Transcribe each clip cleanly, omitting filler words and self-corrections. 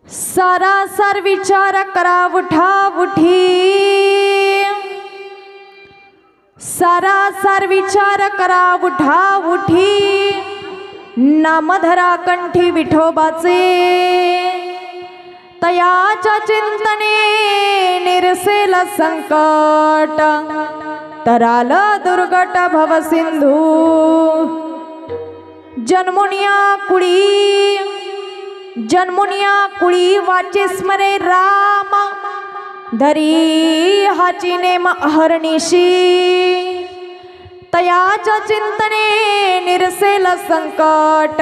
सारासार विचार करा उठा उठी, सारासार विचार करा उठा उठी, नामधरा कंठी विठोबाचे, तयाच्या चिंतने निरसेल संकट, तराल दुर्गट भवसिंधू, जन्मुनिया कुळी वाचे स्मरे राम, धरी हाची नेम अहर्निशी, तयाच्या चिंतने निरसेल संकट,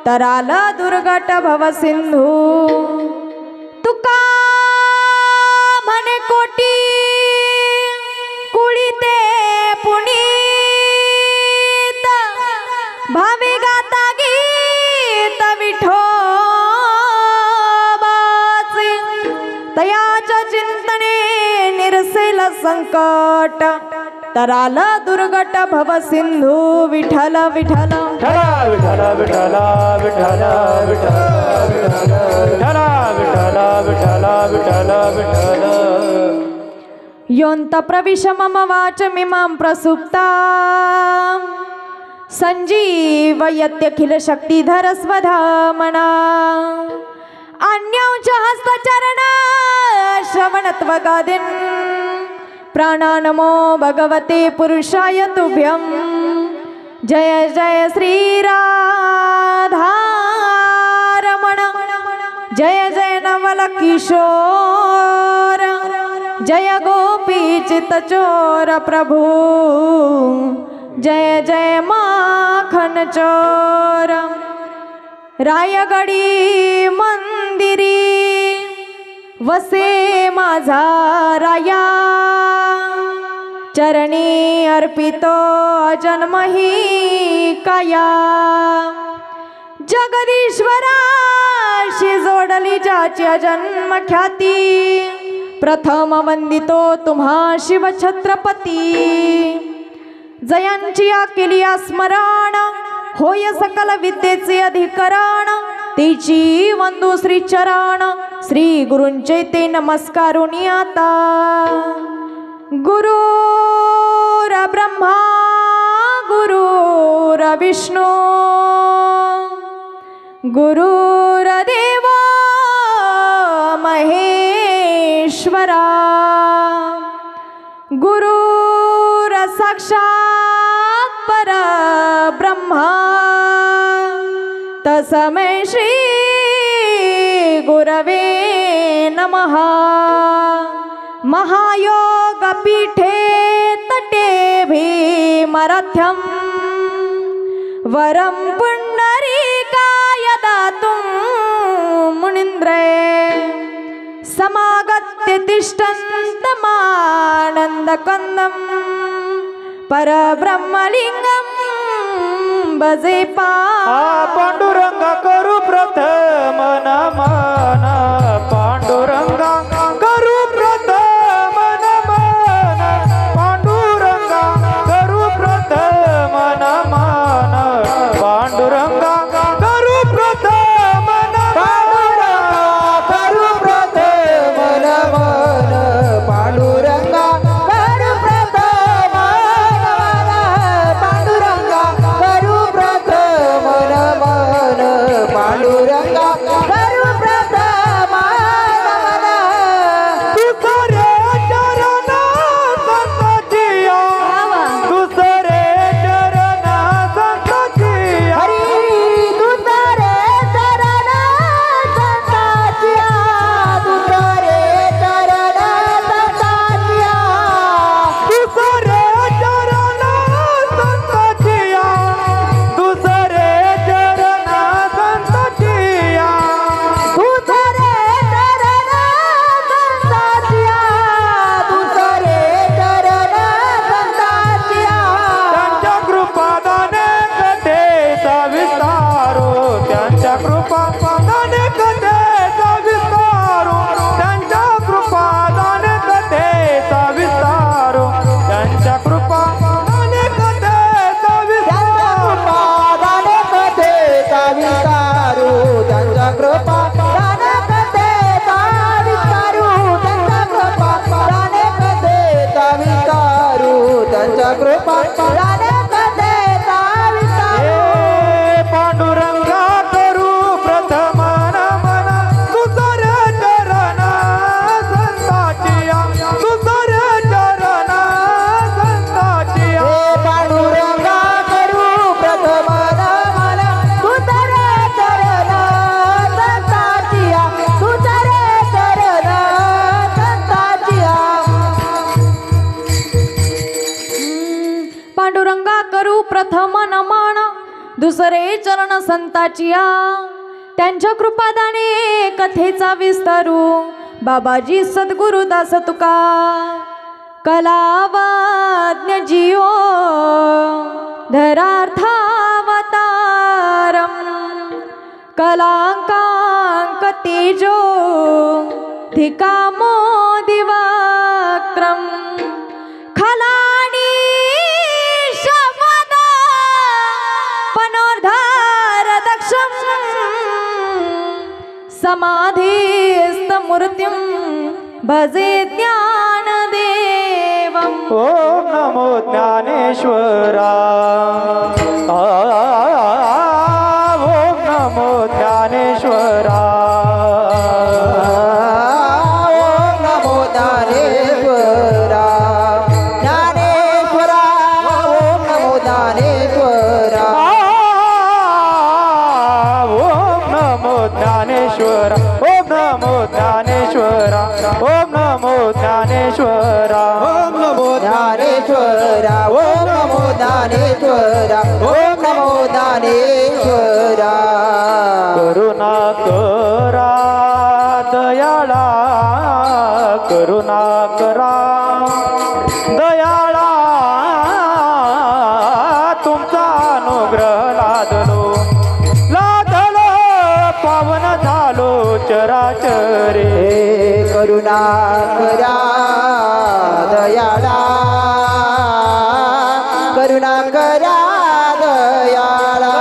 तराल दुर्गट भवसिंधू, तुका म्हणे कोटी कुळी ते पुनीत, भावे गाता गीत विठोबाचे, तयाच्या चिंतने निरसेल संकट, तराल दुर्गट भवसिंधू, विठ्ठल विठ्ठल विठ्ठल विठ्ठल विठ्ठल विठ्ठल विठ्ठल विठ्ठल विठ्ठल विठ्ठल योऽन्त प्रविश मम वाचमिमां प्रसुप्तां, संजीवयत्यखिल शक्तिधर स्वधामना, अन्यौ च हस्तचरणा श्रवणत्वगादीन्, प्राणानमो भगवते पुरुषाय तुभ्यं, जय जय श्रीराधारमण, जय जय नवल किशोर, जय गोपी चितचोर प्रभु, जय जय माखन चोर, रायगडी मंदिरी वसे माझा राया, चरणी अर्पितो जन्मही काया, जगदीश्वराशी जोडली ज्याची जन्म ख्याती, प्रथम वंदितो तुम्हा शिव छत्रपती, जयांची केली स्मरण, होय सकल विद्येचे अधिकरण, तिची वंदू श्री चरण, श्री गुरूंचे ते नमस्कारुनी आता, गुरुर ब्रह्मा गुरुर विष्णू, गुरुर्देव महेश्वरा, गुरुर साक्षात परब्रह्मा, तस्मै श्री गुरवे नमः, महायोग पीठे तटे भीमरथ्यं, वरं पुंडरीकाय दातुं मुनीन्द्रे, समागत्य तिष्ठन्तमानन्दकन्दं, परब्रह्मलिंगं भजे पांडुरंग करू प्रथम नमन, पांडुरंग करू प्रथम नमन, पांडुरंग करू प्रथम नमन, पांडुरंग करू प्रथम नमन, करू प्रथम नमन, पांडुरंग करू प्रथम नमन, पांडुरंग करू प्रथम नमन, पांडुरंग करू प्रथम नमन, दुसरे चरण संतचिया, दुसरे चरण संतचिया, हरी दुसरे चरण संताचिया, दुसरे चरण संताचिया, दुसरे चरण संतचिया, दुसरे चरण संतचिया, दुसरे चरण संताचिया, दुसरे चरण संताचिया, त्यांच्या कृपादाने कथेचा विस्तारो, त्यांच्या कृपादाने कथेचा विस्तारो, त्यांच्या कृपादाने कथेचा विस्तारो, त्यांच्या कृपादाने कथेचा विस्तारो, दाने कथेचा विस्तारो, त्यांच्या कृपा दाने चरण संताची या त्यांच्या कृपादाने कथेचा विस्तारू बाबाजी सद्गुरु दास तुका कलावाज्ञ जिओ धरार्थावतारम कलांकांक तेजो धिकामो दिवाक्रम खलानी शपदा पनोर्धार दक्षम समाधिस्थ मूर्तिं भजे ज्ञानदेवम् ओम नमो ज्ञानेश्वरा ओम नमो ज्ञानेश्वरा ओम नमो ज्ञानेश्वरा ज्ञानेश्वरा ओम नमो ज्ञानेश्वरा ओम नमो ज्ञानेश्वरा ओम नमो ज्ञानेश्वरा ओम नमो ज्ञानेश्वरा ओम नमो ज्ञानेश्वरा ओम नमो ज्ञानेश्वरा ओम नमो ज्ञानेश्वरा करुणा करा दयाळा करुणा करा दयाळा तुमचा अनुग्रह लादलो पावन झालो चराचरे हे करुणा करा दयाळा करुणा करा दयाळा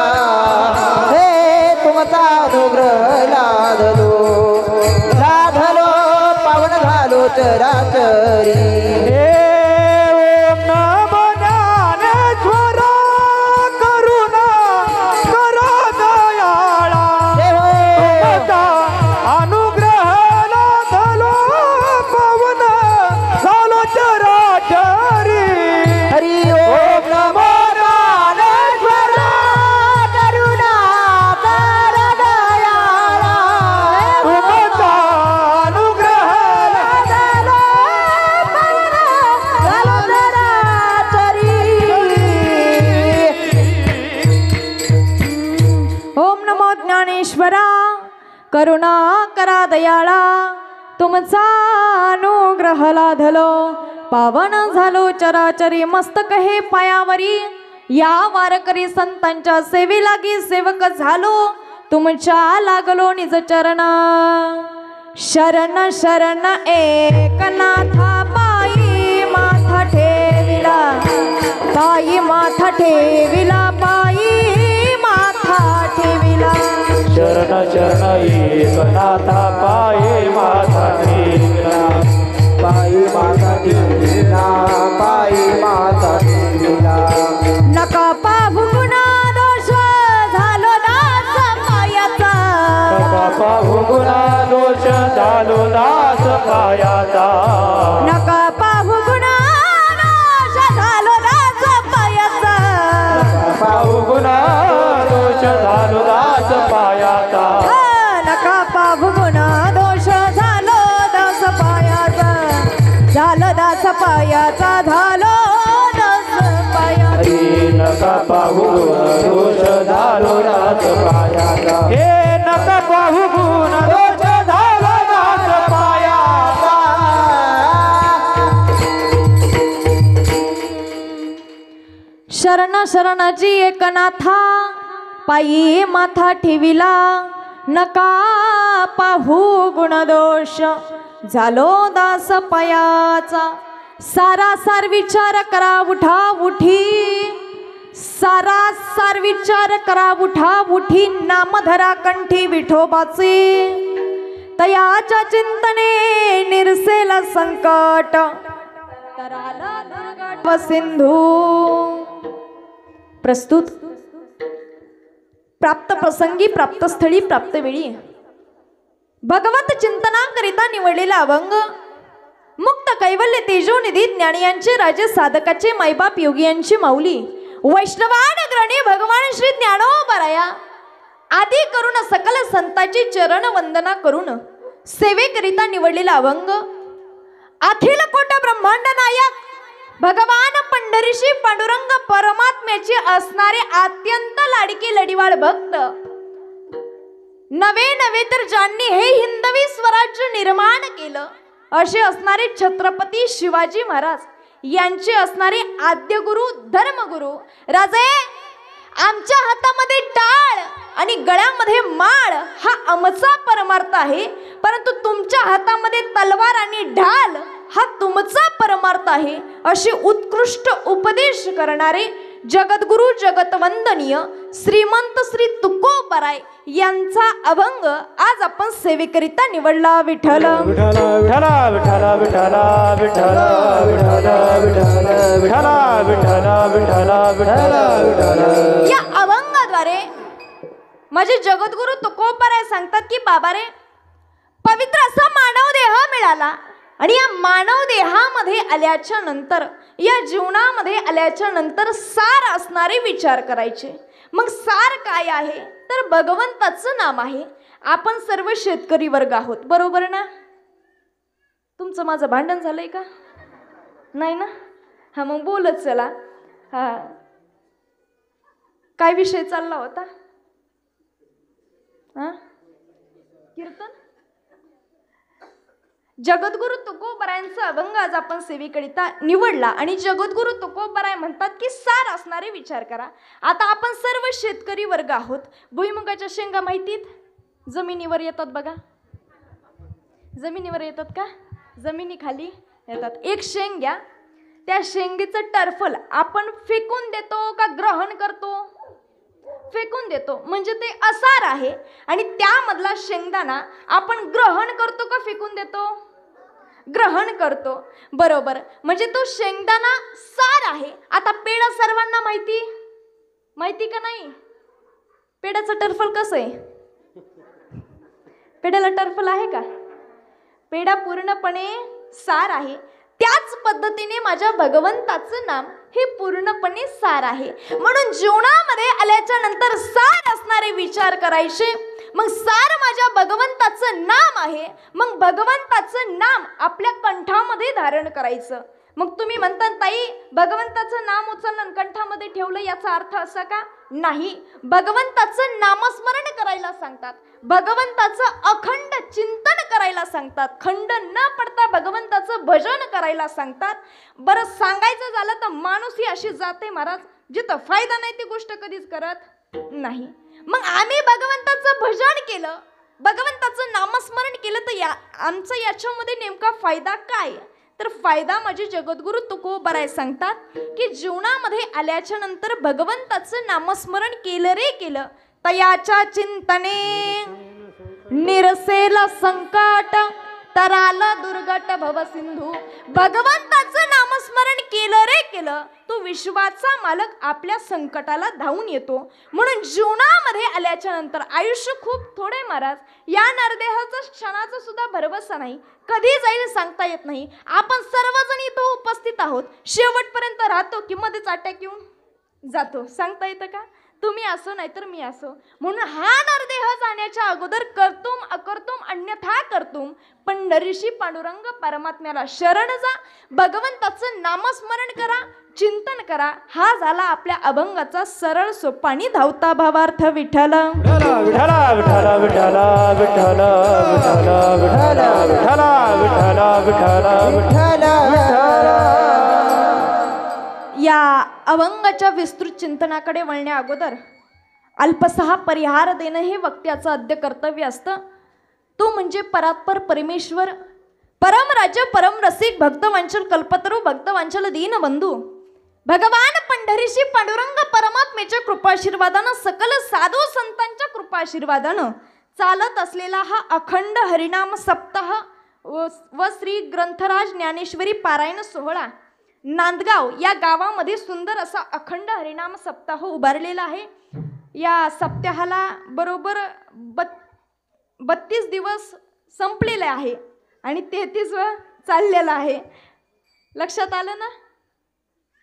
हे तुमचा अनुग्रह लादलो पावन झालो चराचरी हे ओम नमो ज्ञानेश्वरा करुणा करा दयाळा हे हो तुमचा अनुग्रह लादलो पावन झालो चराचरी हरि ओम नमो ज्ञानेश्वरा करुणा कर दयाळा तुमचा अनुग्रह झालो चराचरी ओम नमो ज्ञानेश्वरा करुणा करा दयाळा तुमचा अनुग्रह लाधलो पावन झालो चराचरी मस्तक हे पायावरी या वारकरी संतांच्या सेवे लागी सेवक झालो तुमच्या लागलो निज चरण शरण शरण एकनाथा पायी माथा ठेविला पायी माथा ठेविला पायी माथा ठेविला शरण शरण एकनाथा पाये माथा टेकला पायी माता दिला पायी माता दिला नका पाहू गुणा दोष झालो दास पायाचा नका पाहू गुणा दोष झालो दास पायाचा नका पाहू गुणा दोष झालो दास पायाचा पाहू गुणा दोष झालो दास पायाचा नका पाहू गुणा दोष झालो दास पायाचा झालो दास पायाचा झालो दास पायाचा हरी नका पाहू दोष झालो दास पायाचा हे नका पाहू गुण दोष झालो दास पायाचा शरण शरणाची एकनाथा पायी माथा ठेविला नका पाहू गुणदोष झालो दास पायाचा सारासार विचार करा उठा उठी सारासार विचार करा उठा उठी नामधरा कंठी विठोबाचे तयाच्या चिंतने निरसेल संकट कराला दुर्गाट व सिंधू प्रस्तुत प्राप्त प्रसंगी प्राप्त स्थळी प्राप्त वेळी भगवत चिंतनाकरिता निवडलेला अभंग मुक्त कैवल्य तेजोनिधी ज्ञानियांचे राजे साधकाचे मायबाप योगियांची माऊली वैष्णवान ग्रणी भगवान श्री ज्ञानोबराया आदी करून सकल संतांची चरण वंदना करून सेवेकरिता निवडलेला अभंग अखिल कोट ब्रह्मांड नायक भगवान पंढरीशी पांडुरंग परमात्म्याची असणारे अत्यंत लाडकी लढीवाळ भक्त, नवे तर ज्यांनी हे हिंदवी स्वराज्य निर्माण केलं असे असणारे छत्रपती शिवाजी महाराज यांचे असणारे आद्य गुरु धर्मगुरु राजे, आमच्या हातामध्ये टाळ आणि गळ्यामध्ये माळ हा आमचा परमार्थ आहे, परंतु तुमच्या हातामध्ये तलवार आणि ढाल हा तुमचा परमार्थ आहे असे उत्कृष्ट उपदेश करणारे जगद्गुरु जगतवंदनीय श्रीमंत श्री तुकोबराय यांचा अभंग आज आपण सेवेकरिता निवडला. विठ्ठल विठ्ठल विठ्ठल विठ्ठल विठ्ठल विठ्ठल विठ्ठल विठ्ठल विठ्ठल विठ्ठल. या अभंगाद्वारे माझे जगद्गुरु तुकोबराय सांगतात की बाबा रे, पवित्र असा मानव देह मिळाला आणि या मानव देहामध्ये आल्याच्या नंतर, या जीवनामध्ये आल्याच्या नंतर सार असणारे विचार करायचे. मग सार काय आहे तर भगवंताचं नाम आहे. आपण सर्व शेतकरी वर्ग आहोत, बरोबर ना? तुमचं माझं भांडण झालंय का? नाही ना? हा मग बोलत चला. हा काय विषय चालला होता? हा कीर्तन. जगद्गुरु तुकोबरायांचा अभंग आज आपण सेवेकरिता निवडला आणि जगद्गुरु तुकोबराय म्हणतात की सार असणारे विचार करा. आता आपण सर्व शेतकरी वर्ग आहोत. भुईमुगाच्या शेंगा माहितीत जमिनीवर येतात बघा. जमिनीवर येतात का? जमिनीखाली येतात. एक शेंग घ्या, त्या शेंगेचं टरफल आपण फेकून देतो का ग्रहण करतो? फेकून देतो, म्हणजे ते असार आहे. आणि त्यामधला शेंगदाणा आपण ग्रहण करतो का फेकून देतो? ग्रहण करतो, बरोबर. म्हणजे तो शेंगदाणा सार आहे. आता पेढा सर्वांना माहिती का नाही? पेढ्याचं टरफल कसं आहे? पेढ्याला टरफल आहे का? पेढा पूर्णपणे सार आहे. त्याच पद्धतीने माझ्या भगवंताचं नाम हे पूर्णपणे सार आहे. म्हणून जीवनामध्ये आल्याच्या नंतर सार असणारे विचार करायचे. मग सार माझ्या भगवंताचं नाम आहे. मग भगवंताचं नाम आपल्या कंठामध्ये धारण करायचं. मग तुम्ही म्हणता ताई, भगवंताचं नाम उचललं कंठामध्ये ठेवलं याचा अर्थ असा का? नाही. भगवंताचं नामस्मरण करायला सांगतात, भगवंताचं अखंड चिंतन करायला सांगतात, खंड न पडता भगवंताचं भजन करायला सांगतात. बरं, सांगायचं झालं तर माणूस ही अशी जाते महाराज, जिथं फायदा नाही ती गोष्ट कधीच करत नाही. मग आम्ही भगवंताचं भजन केलं, भगवंताचं नामस्मरण केलं, तर आमचं याच्यामध्ये नेमका फायदा काय? तर फायदा माझे जगद्गुरु तुकोबराय सांगतात की जीवनामध्ये आल्याच्या नंतर भगवंताचं नामस्मरण केलं रे केलं, तयाच्या चिंतने निरसेल संकट, तराला दुर्गट भवसिंधू. भगवंताचं नामस्मरण केलं रे केलं, तो विश्वाचा मालक आपल्या संकटाला धावून येतो. म्हणून जीवनामध्ये आल्याच्या नंतर आयुष्य खूप थोडे महाराज. या नरदेहाचा क्षणाचा सुद्धा भरवसा नाही, कधी जाईल सांगता येत नाही. आपण सर्वजण इथं उपस्थित आहोत, शेवटपर्यंत राहतो की मध्येच अटॅक येऊन जातो, सांगता येतं का? तुम्ही असो नाहीतर मी असो. म्हणून हा नरदेह जाण्याच्या अगोदर कर्तुम अकर्तुम अन्यथा कर्तुम पंढरीशी पांडुरंग परमात्म्याला शरण जा, भगवंताचं नामस्मरण करा, चिंतन करा. हा झाला आपल्या अभंगाचा सरळ सोपा आणि धावता भावार्थ. विठ्ठल विठ्ठल विठ्ठल विठ्ठल विठ्ठल विठ्ठल विठ्ठल विठ्ठल विठ्ठल. या अभंगाच्या विस्तृत चिंतनाकडे वळण्या अगोदर अल्पसहा परिहार देणं हे वक्त्याचं आद्य कर्तव्य असतं. तो म्हणजे परात्पर परमेश्वर, परम राज्य, परम रसिक, भक्तवांचल कल्पतरू, भक्तवांचल दीनबंधू भगवान पंढरीशी पांडुरंग परमात्म्याच्या कृपाशीर्वादानं, सकल साधू संतांच्या कृपाशीर्वादानं चालत असलेला हा अखंड हरिनाम सप्ताह व श्री ग्रंथराज ज्ञानेश्वरी पारायण सोहळा नांदगाव या गावामध्ये सुंदर असा अखंड हरिनाम सप्ताह उभारलेला आहे. या सप्ताहाला बरोबर 32 दिवस संपलेले आहे आणि 33वा चाललेला आहे. लक्षात आलं ना?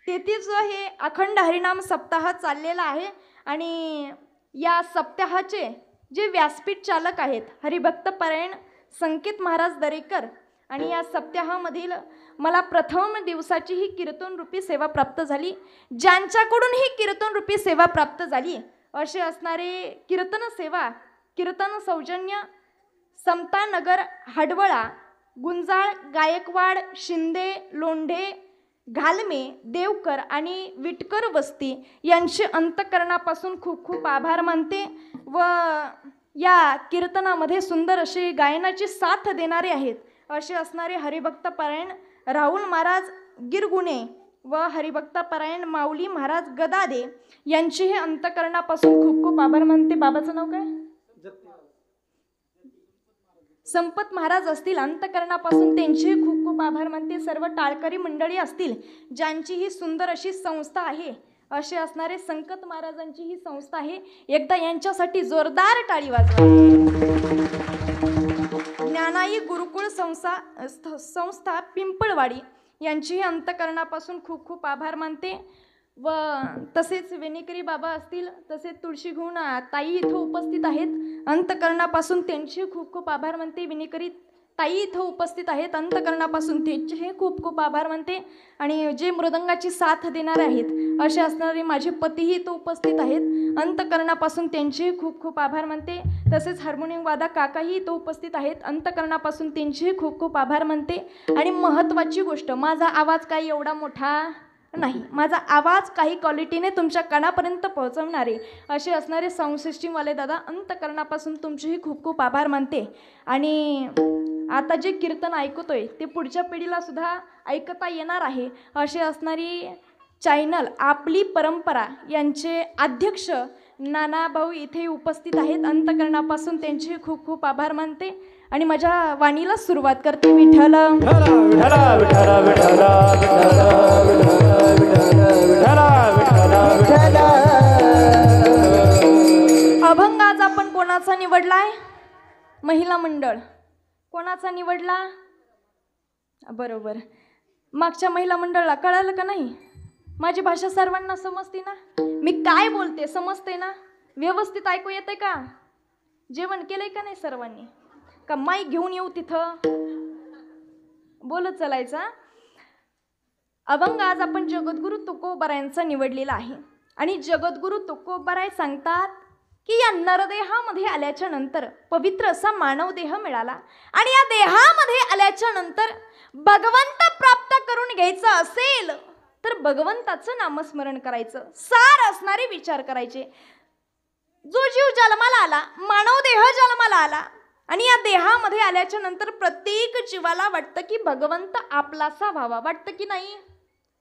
33वा हे अखंड हरिनाम सप्ताह चाललेला आहे. आणि या सप्ताहाचे जे व्यासपीठ चालक आहेत हरिभक्त परायण संकेत महाराज दरेकर आणि या सप्ताहामधील मला प्रथम दिवसाची ही कीर्तन रूपी सेवा प्राप्त झाली. ज्यांच्याकडून ही कीर्तन रूपी सेवा प्राप्त झाली असे असणारे कीर्तन सेवा, कीर्तन सौजन्य समतानगर, हडवळा, गुंजाळ, गायकवाड, शिंदे, लोंढे, घालमे, देवकर आणि विटकर वस्ती यांचे अंतकरणापासून खूप खूप आभार मानते. व या कीर्तनामध्ये सुंदर असे गायनाची साथ देणारे आहेत असे असणारे हरिभक्त पारायण राहुल महाराज गिरगुणे व हरिभक्त पारायण माऊली महाराज गदादे यांचे हे अंतकरणापासून खूप खूप आभार मानते. बाबाचं नाव काय? संपत महाराज असतील, अंतकरणापासून त्यांचे खूप खूप आभार मानते. सर्व टाळकरी मंडळी असतील ज्यांची ही सुंदर अशी संस्था आहे असे असणारे संकत महाराजांची ही संस्था आहे. एकदा यांच्यासाठी जोरदार टाळी वाजवा. ज्ञानाई गुरुकुळ संस्था पिंपळवाडी यांची अंतकरणापासून खूप खूप आभार मानते. व तसेच वेणेकरी बाबा असतील, तसेच तुळशी घेऊन ताई इथं उपस्थित आहेत, अंतकरणापासून त्यांचे खूप खूप आभार मानते. वेणेकरी ताई इथं उपस्थित आहेत, अंतकरणापासून त्यांचे खूप खूप आभार मानते. आणि जे मृदंगाची साथ देणारे आहेत असे असणारे माझे पतीही इथं उपस्थित आहेत, अंतकरणापासून त्यांचे खूप खूप आभार मानते. तसेच हार्मोनियम वादक काकाही इथं उपस्थित आहेत, अंतकरणापासून त्यांचे खूप खूप आभार मानते. आणि महत्त्वाची गोष्ट, माझा आवाज काही एवढा मोठा नाही, माझा आवाज काही क्वालिटीने तुमच्या कानापर्यंत पोहोचवणारे असे असणारे साऊंड सिस्टीमवाले दादा, अंतकरणापासून तुमचेही खूप खूप आभार मानते. आणि आता जे कीर्तन ऐकतोय ते पुढच्या पिढीला सुद्धा ऐकता येणार आहे असे असणारी चॅनल आपली परंपरा यांचे अध्यक्ष नानाभाऊ इथे उपस्थित आहेत, अंतकरणापासून त्यांचे खूप खूप आभार मानते. आणि माझ्या वाणीला सुरुवात करते. विठ्ठल अभंग आज आपण कोणाचा निवडलाय? महिला मंडळ. कोणाचा निवडला? बरोबर, मागच्या महिला मंडळाला कळालं का नाही? माझी भाषा सर्वांना समजते ना? मी काय बोलते समजते ना? व्यवस्थित ऐकू येते का? जेवण केलंय का नाही सर्वांनी? का माईक घेऊन येऊ तिथं बोलत चालायचा? अभंग आज आपण जगद्गुरु तुकोबारायांचा निवडलेला आहे. आणि जगद्गुरु तुकोबाराय सांगतात की या नरदेहामध्ये आल्याच्या नंतर पवित्र असा मानव देह मिळाला आणि या देहामध्ये आल्याच्या नंतर भगवंत प्राप्त करून घ्यायचं असेल तर भगवंताचं नामस्मरण करायचं, सार असणारे विचार करायचे. जो जीव जन्माला आला, मानव देह जन्माला आला आणि या देहामध्ये आल्याच्या नंतर प्रत्येक जीवाला वाटतं की भगवंत आपलासा व्हावा. वाटतं की नाही?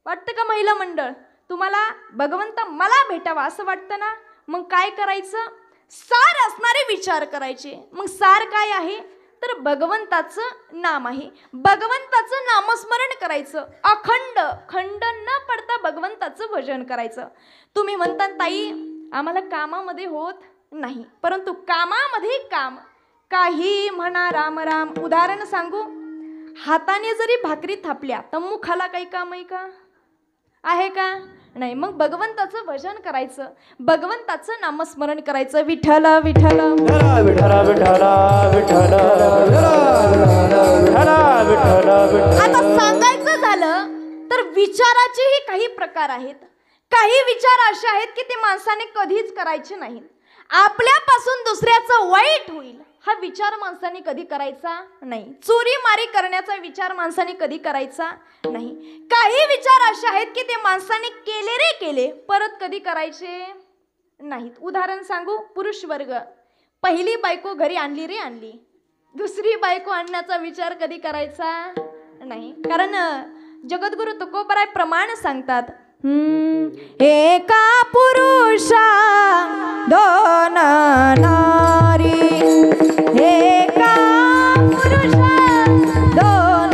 वाटतं का महिला मंडळ? तुम्हाला भगवंत मला भेटावा असं वाटतं ना? मग काय करायचं? सार असणारे विचार करायचे. मग सार काय आहे तर भगवंताचं नाम आहे. भगवंताचं नामस्मरण करायचं, अखंड खंड न पडता भगवंताचं भजन करायचं. तुम्ही म्हणता ताई आम्हाला कामामध्ये होत नाही, परंतु कामामध्ये काम, काही म्हणा राम राम. उदाहरण सांगू, हाताने जरी भाकरी थापल्या तर मुखाला काही काम आहे का? आहे का? नाही. मग भगवंताचं भजन करायचं, भगवंताचं नामस्मरण करायचं. विठ्ठल विठ्ठल विठ्ठल विठ्ठल विठ्ठल विठ्ठल. आता सांगायचं झालं तर विचाराचेही काही प्रकार आहेत. काही विचार असे आहेत की ते माणसाने कधीच करायचे नाहीत. आपल्यापासून दुसऱ्याचं वाईट होईल हा विचार माणसाने कधी करायचा नाही. चोरी मारी करण्याचा विचार माणसाने कधी करायचा नाही. काही विचार असे आहेत की ते माणसाने केले रे केले, परत कधी करायचे नाहीत. उदाहरण सांगू, पुरुष वर्ग, पहिली बायको घरी आणली रे आणली, दुसरी बायको आणण्याचा विचार कधी करायचा नाही. कारण जगद्गुरु तुकोबाराय प्रमाण सांगतात, एका पुरुषा दोन नारी, एका पुरुषा दोन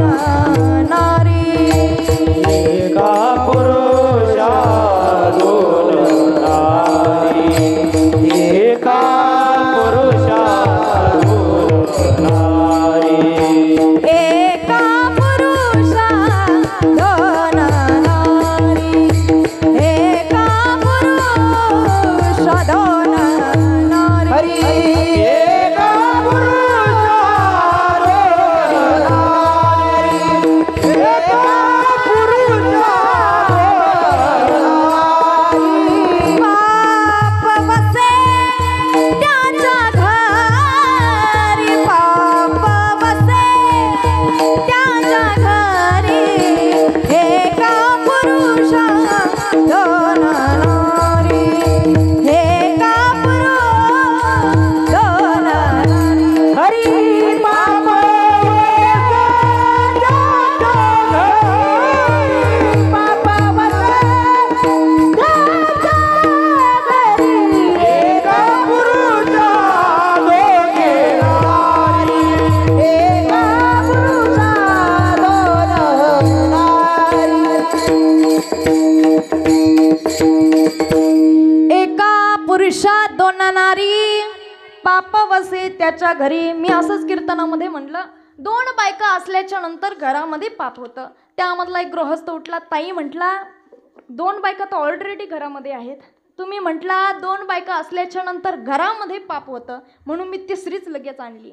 नारी, एका पुरुषा दोन नारी, एका पुरुषा दोन नारी, एका पुरुषा दोन नारी, एका पुरुषा दोन नारी. पाप वसे त्याच्या घरी. मी असंच कीर्तनामध्ये म्हटलं, 2 बायका असल्याच्या नंतर घरामध्ये पाप होतं. त्यामधला एक गृहस्थ उठला, ताई म्हटला 2 बायका तर ऑलरेडी घरामध्ये आहेत, तुम्ही म्हटला 2 बायका असल्याच्या नंतर घरामध्ये पाप होतं, म्हणून मी तिसरीच लगेच आणली.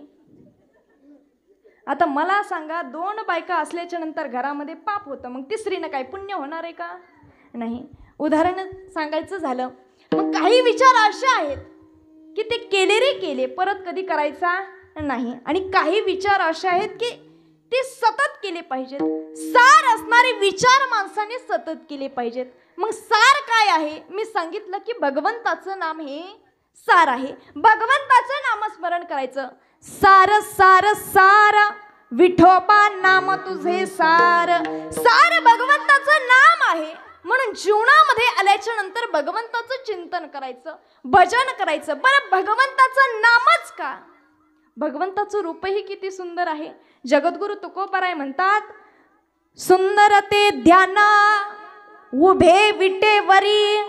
आता मला सांगा, 2 बायका असल्याच्या नंतर घरामध्ये पाप होतं, मग तिसरीनं काय पुण्य होणार आहे का? नाही. उदाहरण सांगायचं झालं, मग काही विचार असे आहेत की ते केले रे केले, परत कधी करायचा नाही. आणि काही विचार असे आहेत की ते सतत केले पाहिजेत. सार असणारे विचार माणसाने सतत केले पाहिजेत. मग सार काय आहे? मी सांगितलं की भगवंताचं नाम हे सार आहे. भगवंताचं नामस्मरण करायचं. सार सार सार विठोबा नाम तुझे सार. सार भगवंताचं नाम आहे. म्हणून जीवनामध्ये आल्याच्या नंतर भगवंताचं चिंतन करायचं, भजन करायचं. बरं, भगवंताचं नामच का? भगवंताचं रूपही किती सुंदर आहे. जगद्गुरु तुकोबाराय म्हणतात, सुंदर ते ध्याना उभे विटेवरी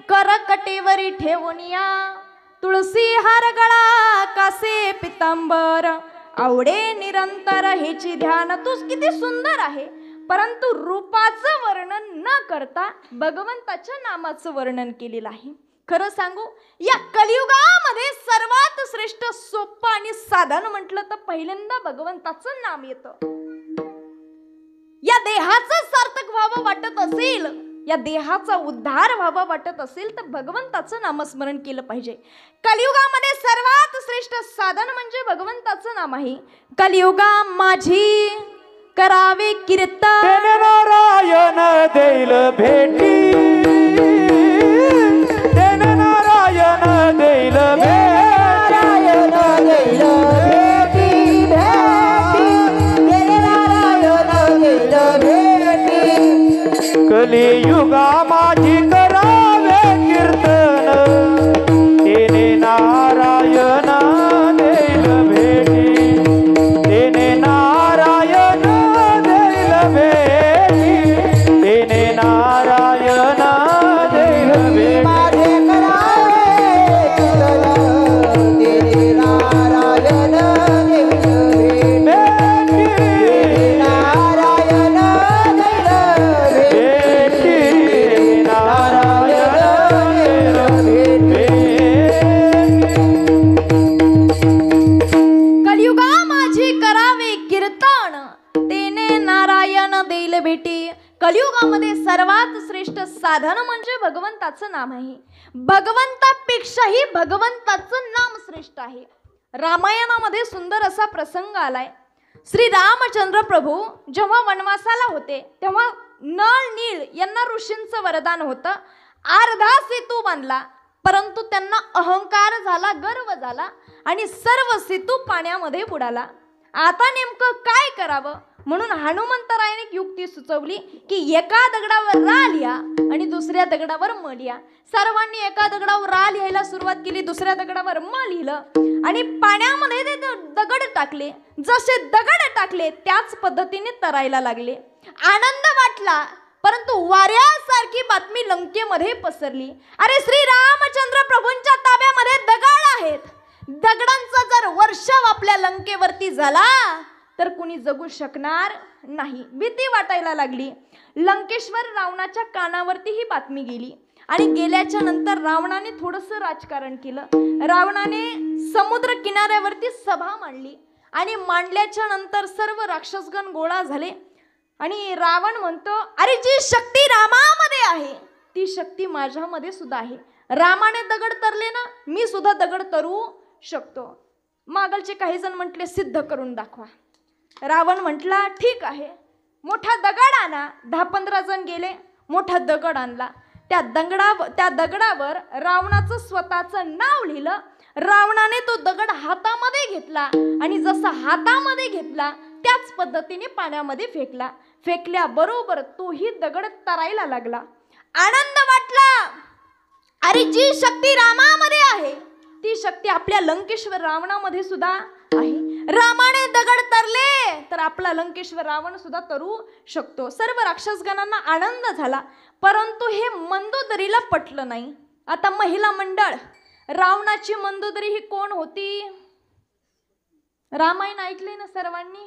करकटेवरी ठेवूनिया, तुळसी हार गळा कासे पितांबर, आवडे निरंतर हेची ध्यान. तू किती सुंदर आहे, परंतु रूपाचं वर्णन न करता भगवंताच्या नामाचं वर्णन केलेलं आहे. खरं सांगू, या कलियुगामध्ये सर्वात श्रेष्ठ, सोपं आणि साधन म्हटलं तर पहिल्यांदा भगवंताचं नाम येतं. या देहाचं सार्थक व्हावं वाटत असेल, या देहाचा उद्धार व्हावा वाटत असेल तर भगवंताचं नामस्मरण केलं पाहिजे. कलियुगामध्ये सर्वात श्रेष्ठ साधन म्हणजे भगवंताचं नाम आहे. कलियुगा माझी करावे कीर्तन, नारायण देईल भेटी, नारायण देईल नारायण देईल भेटी, नारायण देईल भेटी. कलियुगा माझी करावे कीर्तन, तेने नारायण देईल भेटी, तेने नारायण देईल भेटी, तेने नारायण देईल भेटी. माझे करावे कीर्तन, तेने नारायण देईल भेटी, नारायण देईल भेटी, नारायण देईल कलियुगा माझी करावे कीर्तन, तेने नारायण देईल भेटी. कलियुगामध्ये सर्वात श्रेष्ठ साधन म्हणजे भगवंताचं नाम आहे. भगवंतापेक्षाही भगवंताचं नाम श्रेष्ठ आहे. रामायणामध्ये सुंदर असा प्रसंग आलाय. श्री रामचंद्र प्रभू जेव्हा वनवासाला होते तेव्हा नळ नीळ यांना ऋषींचं वरदान होतं. अर्धा सेतू बांधला, परंतु त्यांना अहंकार झाला, गर्व झाला आणि सर्व सेतू पाण्यामध्ये बुडाला. आता नेमकं काय करावं म्हणून हनुमंतरायाने एक युक्ती सुचवली की एका दगडावर रा लिहा आणि दुसऱ्या दगडावर म लिहा. सर्वांनी एका दगडावर रा लिहायला सुरुवात केली, दुसऱ्या दगडावर म लिहिलं आणि पाण्यामध्ये ते दगड टाकले. जसे दगड टाकले त्याच पद्धतीने तरायला लागले. आनंद वाटला, परंतु वाऱ्यासारखी बातमी लंकेमध्ये पसरली. अरे, श्री रामचंद्र प्रभूंच्या ताब्यामध्ये दगड आहेत. दगडांचा जर वर्षाव आपल्या लंकेवरती झाला तर कुणी जगू शकणार नाही. भीती वाटायला लागली. लंकेश्वर रावणाच्या कानावरती ही बातमी गेली आणि गेल्याच्या नंतर रावणाने थोडंसं राजकारण केलं. रावणाने समुद्र किनाऱ्यावरती सभा मांडली आणि मांडल्याच्या नंतर सर्व राक्षसगण गोळा झाले आणि रावण म्हणतो, अरे, जी शक्ती रामामध्ये आहे ती शक्ती माझ्यामध्ये सुद्धा आहे. रामाने दगड तरले ना, मी सुद्धा दगड तरू शकतो. मागलचे काही जण म्हटले, सिद्ध करून दाखवा. रावण म्हटला, ठीक आहे, मोठा दगड आणा. 10-15 जण गेले, मोठा दगड आणला. त्या दगडावर रावणाचं स्वतःचं नाव लिहिलं. रावणाने तो दगड हातामध्ये घेतला आणि जसा हातामध्ये घेतला त्याच पद्धतीने पाण्यामध्ये फेकला. फेकल्याबरोबर तोही दगड तरायला लागला. आनंद वाटला. अरे, जी शक्ती रामामध्ये आहे ती शक्ती आपल्या लंकेश्वर रावणामध्ये सुद्धा आहे. रामाने दगड तरले तर आपला लंकेश्वर रावण सुद्धा तरू शकतो. सर्व राक्षसगणांना आनंद झाला, परंतु हे मंदोदरीला पटलं नाही. आता महिला मंडळ रावणाची मंदोदरी ही कोण होती? रामायण ऐकले ना सर्वांनी?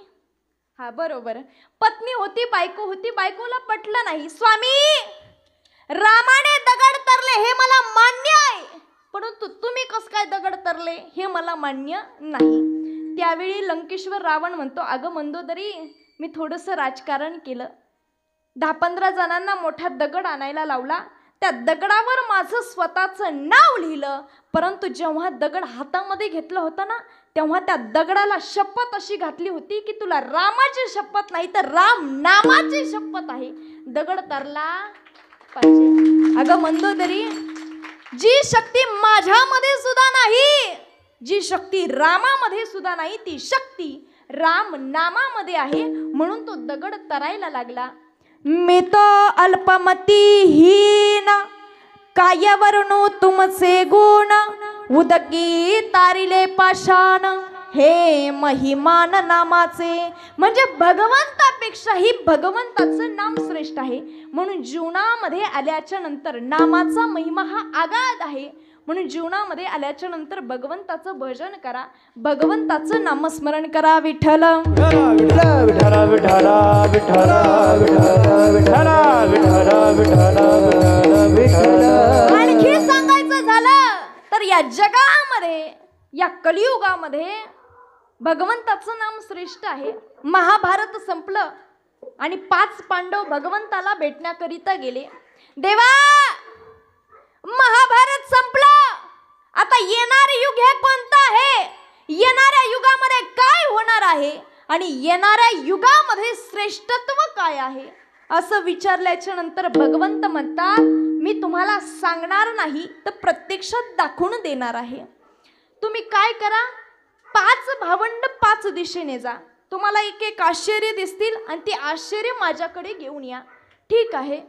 हा बरोबर, पत्नी होती, बायको होती, बायकोला पटलं नाही. स्वामी, रामाने दगड तरले हे मला मान्य आहे, परंतु तुम्ही कस काय दगड तरले हे मला मान्य नाही. त्यावेळी लंकेश्वर रावण म्हणतो, अगं मंदोदरी, मी थोडंसं राजकारण केलं, 10-15 जणांना मोठा दगड आणायला लावला, त्या दगडावर माझं स्वतःचं नाव लिहिलं, परंतु जेव्हा दगड हातामध्ये घेतलं होतं ना, तेव्हा त्या दगडाला शपथ अशी घातली होती की तुला रामाची शपथ नाही तर राम नामाची शपथ आहे, दगड तरला पाहिजे. अगं मंदोदरी, जी शक्ती माझ्यामध्ये सुद्धा नाही, जी शक्ती रामामध्ये सुद्धा नाही, ती शक्ती राम नामामध्ये आहे, म्हणून तो दगड तरायला लागला. मी तो अल्पमतीहीन, कायवरणू तुमचे गुण, उदकी तारिले पाषाण, हे महिमान नामाचे. म्हणजे भगवंतापेक्षाही भगवंताचं नाम श्रेष्ठ आहे, म्हणून जीवनामध्ये आल्याच्या नंतर नामाचा महिमा हा आगाध आहे, म्हणून जीवनामध्ये आल्याच्या नंतर भगवंताचं भजन करा, भगवंताचं नामस्मरण करा. विठ्ठल विठ्ठल विठ्ठल विठ्ठल विठ्ठल विठ्ठल विठ्ठल विठ्ठल. आणखी सांगायचं झालं तर या जगामध्ये, या कलियुगामध्ये भगवंताचं नाम श्रेष्ठ आहे. महाभारत संपलं आणि 5 पांडव भगवंताला भेटण्याकरिता गेले. देवा, महाभारत संपलं, आता येणारे युग हे कोणतं आहे? येणाऱ्या युगामध्ये काय होणार आहे आणि येणाऱ्या युगामध्ये श्रेष्ठत्व काय आहे असं विचारल्याच्या नंतर भगवंत म्हणतात, मी तुम्हाला सांगणार नाही तर प्रत्यक्षात दाखवून देणार आहे. तुम्ही काय करा, 5 भावंड 5 दिशेने जा, तुम्हाला एक एक आश्चर्य दिसतील आणि ते आश्चर्य माझ्याकडे घेऊन या. ठीक आहे.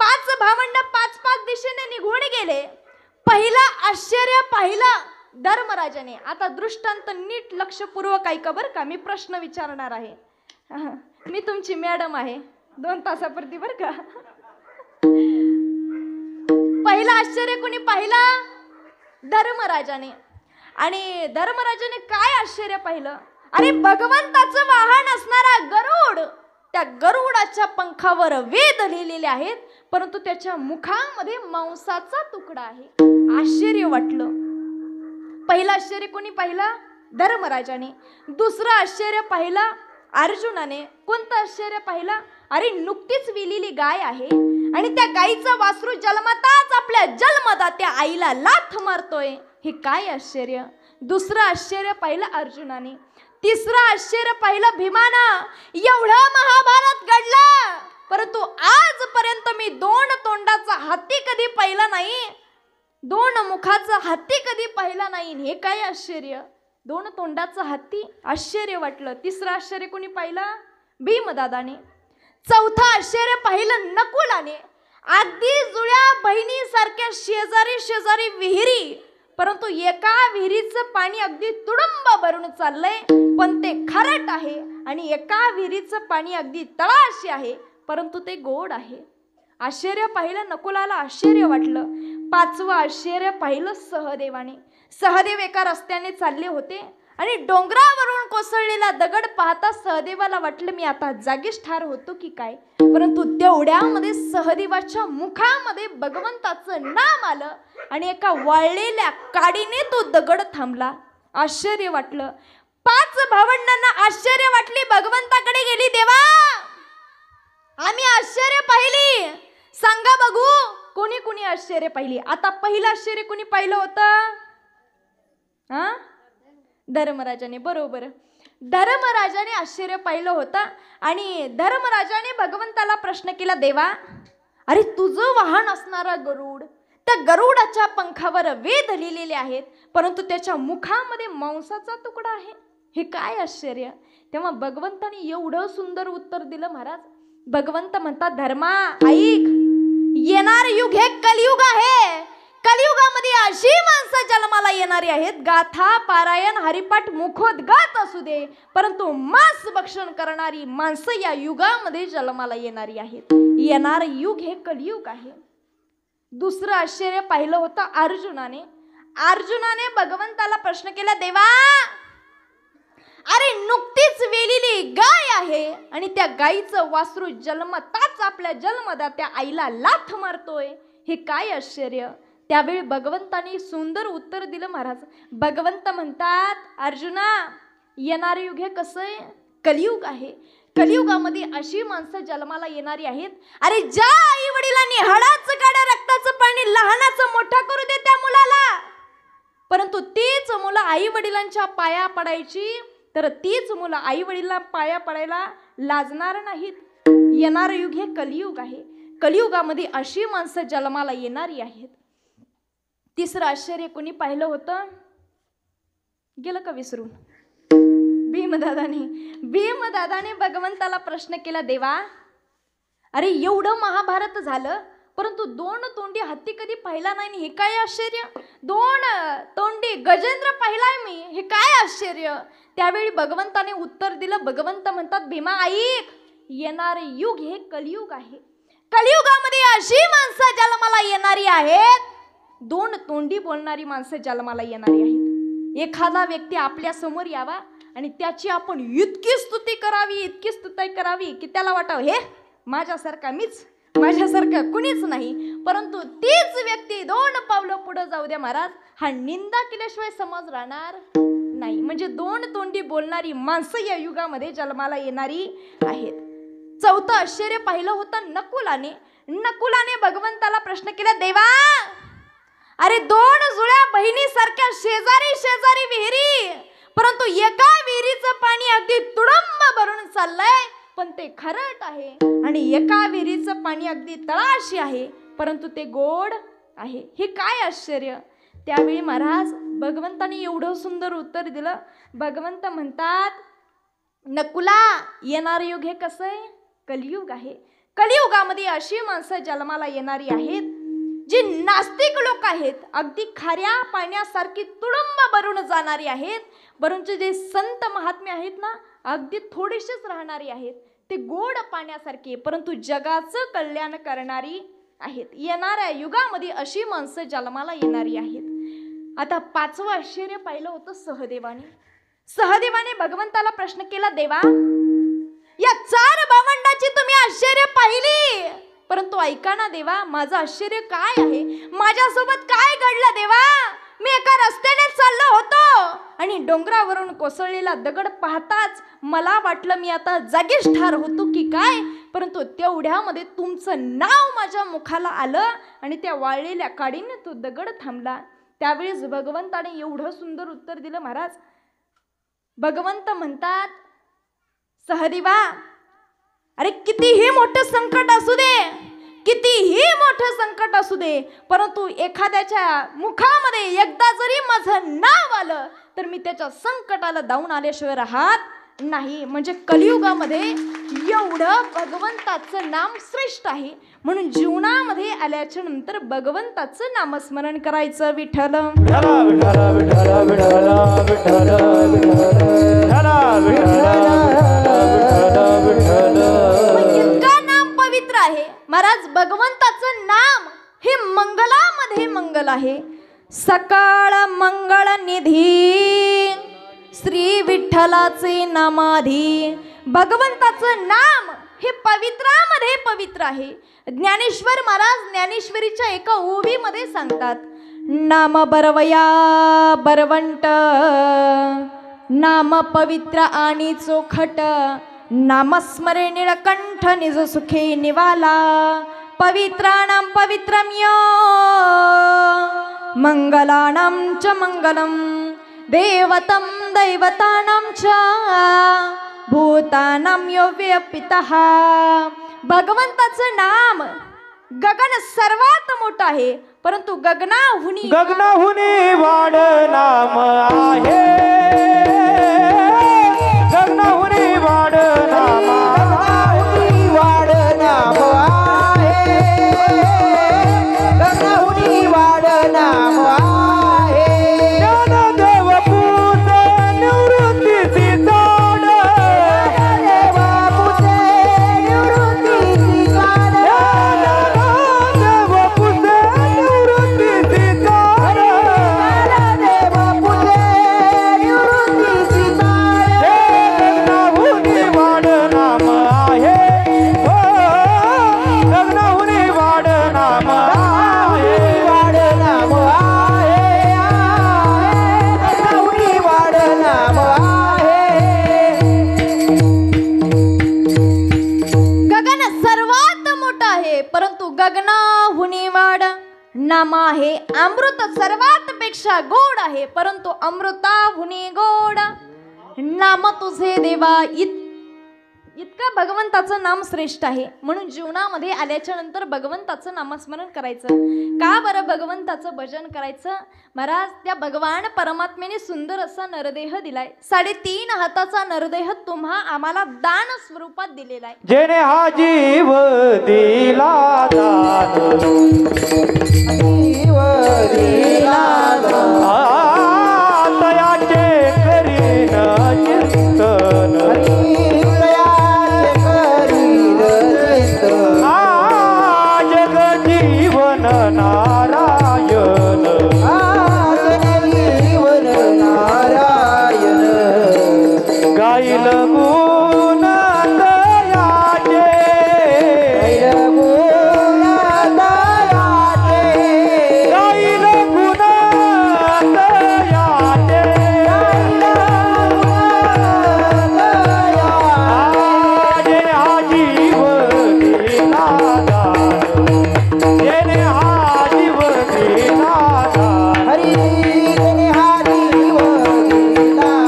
5 भावंड 5 दिशेने निघून गेले. पहिला आश्चर्य पाहिलं धर्मराजाने. आता दृष्टांत नीट लक्षपूर्वक ऐका बरं का, मी प्रश्न विचारणार आहे. मी तुमची मॅडम आहे, 2 तासापुरती बरं का. पहिला आश्चर्य कोणी पाहिला? धर्मराजाने. आणि धर्मराजाने काय आश्चर्य पाहिलं? अरे, भगवंताचं वाहन असणारा गरुड, त्या गरुडाच्या पंखावर वेद लिहिलेले आहेत, परंतु त्याच्या मुखामध्ये मांसाचा तुकडा आहे. आश्चर्य वाटलं. पहिलं आश्चर्य कोणी पाहिलं? धर्मराजाने. दुसरं आश्चर्य पाहिलं अर्जुनाने. कोणतं आश्चर्य पाहिलं? अरे, नुकतीच विलेली गाय आहे आणि त्या गायीचा वासरू जन्मताच आपल्या जन्मदात्या आईला लाथ मारतोय, हे काय आश्चर्य? दुसरं आश्चर्य पाहिलं अर्जुनाने. तिसरं आश्चर्य पाहिलं भीमानं. एवढं महाभारत घडलं, परंतु आजपर्यंत मी 2 तोंडाचा हत्ती कधी पाहिला नाही, 2 मुखाचा हत्ती कधी पाहिला नाही, हे काय आश्चर्य? 2 तोंडाचा हत्ती, आश्चर्य वाटलं. तिसरं आश्चर्य कोणी पाहिलं? भीमदादाने. चौथं आश्चर्य पाहिलं नकुलाने. अगदी जुळ्या बहिणीसारख्या शेजारी शेजारी विहिरी, परंतु एका विहिरीचं पाणी अगदी तुडुंब भरून चाललंय, पण ते खारट आहे, आणि एका विहिरीचं पाणी अगदी तळाशी आहे, परंतु ते गोड आहे. आश्चर्य पाहिलं नकुलाला, आश्चर्य वाटलं. 5वं आश्चर्य पाहिलं सहदेवाने. सहदेव एका रस्त्याने चालले होते आणि डोंगरावरून कोसळलेला दगड पाहता सहदेवाला वाटलं मी आता जागीच ठार होतो की काय, परंतु तेवढ्यामध्ये सहदेवाच्या मुखामध्ये भगवंताचं नाम आलं आणि एका वाळलेल्या काडीने तो दगड थांबला. आश्चर्य वाटलं. 5 भावंडांना आश्चर्य वाटली, भगवंताकडे गेली. देवा, आम्ही आश्चर्य पाहिली, सांगा बघू कोणी कोणी आश्चर्य पाहिली. आता पहिलं आश्चर्य कोणी पाहिलं होतं? धर्मराजाने. बरोबर, धर्मराजाने आश्चर्य पाहिलं होतं. आणि धर्मराजाने भगवंताला प्रश्न केला, देवा, अरे तुझं वाहन असणारा गरुड, त्या गरुडाच्या पंखावर वेद लिहिलेले आहेत, परंतु त्याच्या मुखामध्ये मांसाचा तुकडा आहे, हे काय आश्चर्य? तेव्हा भगवंताने एवढं सुंदर उत्तर दिलं. महाराज, भगवंत म्हणतात, धर्मा ऐक, येणार युग हे कलियुग आहे. कलियुगामध्ये अशी माणसं जन्माला येणारी आहेत, गाथा पारायण हरिपाठ मुखोद्गात असू दे, परंतु मांस भक्षण करणारी माणसं या युगामध्ये जन्माला येणारी आहेत. येणार युग हे कलियुग आहे. दुसरं आश्चर्य पाहिलं होतं अर्जुनाने. अर्जुनाने भगवंताला प्रश्न केला, देवा अरे नुकतीच वेलेली गाय आहे आणि त्या गायीचं वासरू जन्मताच आपल्या जन्मदात्या आईला लाथ मारतोय, हे काय आश्चर्य. त्यावेळी भगवंताने सुंदर उत्तर दिलं महाराज. भगवंत म्हणतात, अर्जुना येणारं युग हे कसं आहे, कलियुग आहे. कलियुगामध्ये अशी माणसं जन्माला येणारी आहेत, अरे ज्या आई वडिलांनी हळाचं काढ्या रक्ताचं पाणी लहानाचं मोठा करू दे त्या मुलाला, परंतु तीच मुलं आई वडिलांच्या पाया पडायची, तर तीच मुलं आई वडिलांना पाया पडायला लाजणार नाहीत. येणारं युग हे कलियुग आहे. कलियुगामध्ये अशी माणसं जन्माला येणारी आहेत. तिसरं आश्चर्य कोणी पाहिलं होतं, गेलं का विसरून, भीमदादाने भगवंताला प्रश्न केला, देवा अरे एवढं महाभारत झालं परंतु 2 तोंडी हत्ती कधी पाहिला नाही, हे काय आश्चर्य. 2 तोंडी गजेंद्र पाहिलाय मी, हे काय आश्चर्य. त्यावेळी भगवंताने उत्तर दिलं. भगवंत म्हणतात, भीमा ऐक, येणारे युग हे कलियुग आहे. कलियुगामध्ये अशी माणसं जन्माला येणारी आहेत, 2 तोंडी बोलणारी माणसं जन्माला येणारी आहेत. एखादा व्यक्ती आपल्या समोर यावा आणि त्याची आपण इतकी स्तुती करावी की त्याला वाटावं, हे माझ्यासारखं कुणीच नाही. परंतु तीच व्यक्ती 2 पावलं पुढे जाऊ द्या महाराज, हा निंदा केल्याशिवाय समाज राहणार नाही. म्हणजे 2 तोंडी बोलणारी माणसं या युगामध्ये जन्माला येणारी आहेत. 4थं आश्चर्य पाहिलं होतं नकुलाने भगवंताला प्रश्न केला, देवा अरे 2 जुळ्या बहिणीसारख्या शेजारी विहिरी, परंतु एका विहिरीचं पाणी अगदी तुडंब भरून चाललंय पण ते खारट आहे, आणि एका विहिरीचं पाणी अगदी तळाशी आहे परंतु ते गोड आहे, हे काय आश्चर्य. त्यावेळी महाराज भगवंताने एवढं सुंदर उत्तर दिलं. भगवंत म्हणतात, नकुला येणारं युग हे कसं आहे, कलियुग आहे. कलियुगामध्ये अशी माणसं जन्माला येणारी आहेत जी नास्तिक लोक आहेत, अगदी खाऱ्या पाण्यासारखी तुडंब भरून जाणारी आहेत, परंतु जे संत महात्मे आहेत ना, अगदी थोडेसेच राहणारी आहेत, ते गोड पाण्यासारखे परंतु जगाचं कल्याण करणारी आहेत. येणाऱ्या युगामध्ये अशी माणसं जन्माला येणारी आहेत. आता 5वं आश्चर्य पाहिलं होतं सहदेवाने भगवंताला प्रश्न केला, देवा या 4 भावंडाची तुम्ही आश्चर्य पाहिली, परंतु ऐका ना देवा, माझं आश्चर्य काय आहे, माझ्यासोबत काय घडलं देवा. मी एका रस्त्याने चाललो होतो आणि डोंगरावरून कोसळलेला दगड पाहताच मला वाटलं मी आता जागीच ठार होतो की काय, परंतु तेवढ्यामध्ये तुमचं नाव माझ्या मुखाला आलं आणि त्या वाळलेल्या काडीने तो दगड थांबला. त्यावेळेस भगवंताने एवढं सुंदर उत्तर दिलं महाराज. भगवंत म्हणतात, सहदेवा अरे कितीही मोठं संकट असू दे, परंतु एखाद्याच्या मुखामध्ये एकदा जरी माझं नाव आलं तर मी त्याच्या संकटाला धावून आल्याशिवाय राहत नाही. म्हणजे कलियुगामध्ये एवढं भगवंताचं नाम श्रेष्ठ आहे, म्हणून जीवनामध्ये आल्याच्या नंतर भगवंताचं नामस्मरण करायचं. विठ्ठल इतका नाम पवित्र आहे महाराज. भगवंताचं नाम हे मंगलामध्ये मंगल आहे. सकाळ मंगळ निधी श्री विठ्ठलाचे नामाधी. भगवंताचं नाम हे पवित्रामध्ये पवित्र आहे. ज्ञानेश्वर महाराज ज्ञानेश्वरीच्या एका ओवीमध्ये सांगतात, नाम बरवया बरवंट, नाम पवित्र आणि चोखट, नामस्मरे निळकंठ निज सुखे निवाला, पवित्राणां पवित्रम्य मंगलानां च मंगलम, देवतं दैवतानां च भूतानां यो व्यापितः. भगवंताचं नाम गगन सर्वात मोठं आहे, परंतु गगनाहुनी वाढ नाम आहे, गगनाहुनी वाढ नाम आहे, वाढ नाम आहे, गगनाहुनी वाढ नाम आहे. ज्ञानदेव पूत निवृत्तीची जोड, ज्ञानदेव पूत निवृत्तीची जोड, ज्ञानदेव पूत निवृत्तीची जोड, नाम आहे अमृत सर्वात पेक्षा गोड आहे, परंतु अमृताहुनी गोड नाम तुझे देवा. इतकं भगवंताचं नाम श्रेष्ठ आहे. म्हणून जीवनामध्ये आल्याच्या नंतर भगवंताचं नामस्मरण करायचं. का बरं भगवंताचं भजन करायचं? महाराज, त्या भगवान परमात्मेने सुंदर असा नरदेह दिलाय. 3.5 हाताचा नरदेह तुम्हा आम्हाला दान स्वरूपात दिलेला आहे. जेने हा जीव दिला दान, जीव दिला तयाचे करीन चिंतन, जग जीवन नारायण, जीवन नारायण गाईल गुण दयाचे, गाईल गुण दयाचे, जेने हा जीव दिला दान, जेने हा जीव दिला दान, हरी तेने हा जीव दिला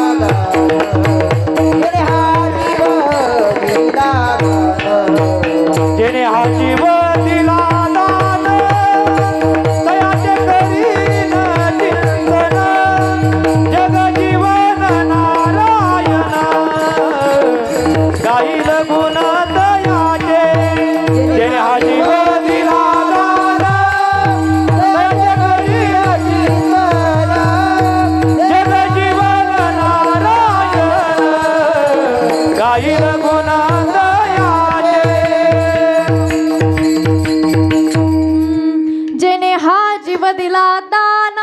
तेने हा जीव दिला जेने हा जीव दिला दान, तयाचे करीन चिंतन, जग जीवन नारायण, गाईल गुण दयाचे, जेने हा जीव दिला दान, तयाचे करीन जग जीवन नारायण, गाईल गुण दयाचे. जेने हा जीव दिला दान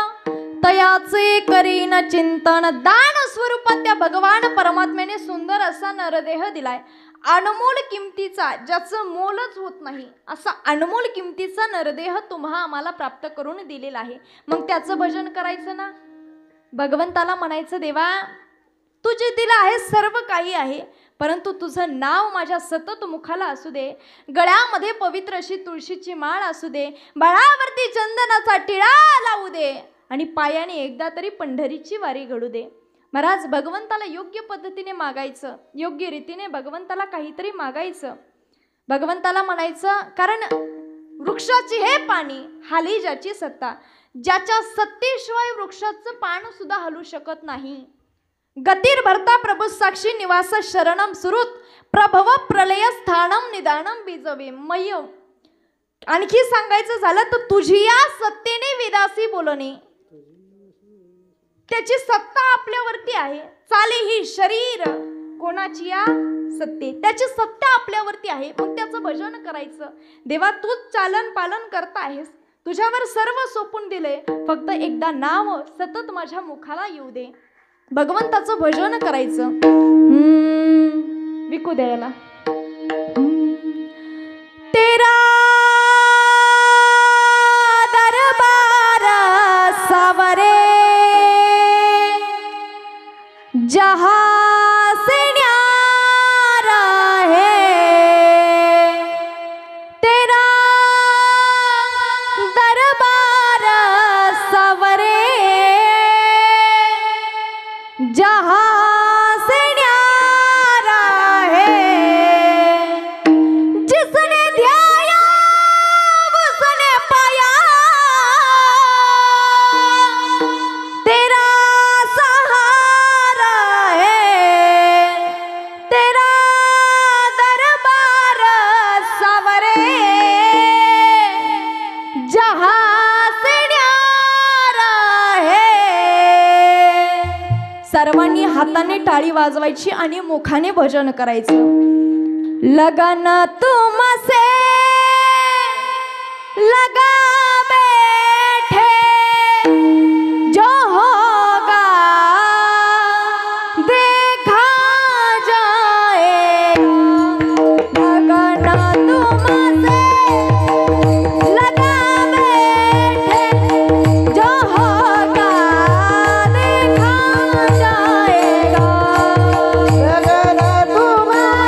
तयाचे करीन चिंतन. दान स्वरूपात त्या भगवान परमात्म्याने सुंदर असा नरदेह दिलाय. अनमोल किमतीचा, ज्याचं मोलच होत नाही असा अनमोल किमतीचा नरदेह तुम्हा आम्हाला प्राप्त करून दिलेला आहे. मग त्याचं भजन करायचं ना. भगवंताला म्हणायचं, देवा तू जे दिलं आहे सर्व काही आहे, परंतु तुझं नाव माझ्या सतत मुखाला असू दे, गळ्यामध्ये पवित्र अशी तुळशीची माळ असू दे, बाळावरती चंदनाचा टिळा लावू दे आणि पायाने एकदा तरी पंढरीची वारी घडू दे. महाराज, भगवंताला योग्य पद्धतीने मागायचं, योग्य रीतीने भगवंताला काहीतरी मागायचं. भगवंताला म्हणायचं, कारण वृक्षाची हे पाणी हाली ज्याची सत्ता, ज्याच्या सत्तेशिवाय वृक्षाचं पान सुद्धा हलू शकत नाही. गतीर भरता प्रभू साक्षी निवास शरणम सुरुत, प्रभव प्रलय स्थानम निदानम बीजवे मय. आणखी सांगायचं झालं तर तुझी या सत्तेने विदासी बोलणे, त्याची सत्ता आपल्यावरती आहे. चाले ही शरीर कोणाची? या सत्ते, त्याची सत्ता आपल्यावरती आहे. मग त्याचं भजन करायचं. देवा तूच चालन पालन करता आहेस, तुझ्यावर सर्व सोपून दिले, फक्त एकदा नाव सतत माझ्या मुखाला येऊ दे. भगवंताचं भजन करायचं. विकू द्यायला तेरा दरबार सावरे जहाँ से न्यारा है, तेरा दरबार सावरे जहाँ से न्यारा है, जिसने ध्याया उसने पाया, तेरा सहारा है, तेरा दरबार सावरे जहाँ से न्यारा है. सर्वांनी हाताने टाळी वाजवायची आणि मुखाने भजन करायचं. लगन तुमसे लगा बैठे, जो होगा देखा जाएगा. लगन तुमसे लगा बैठे, जो होगा देखा जाएगा. लगन तुम्हारे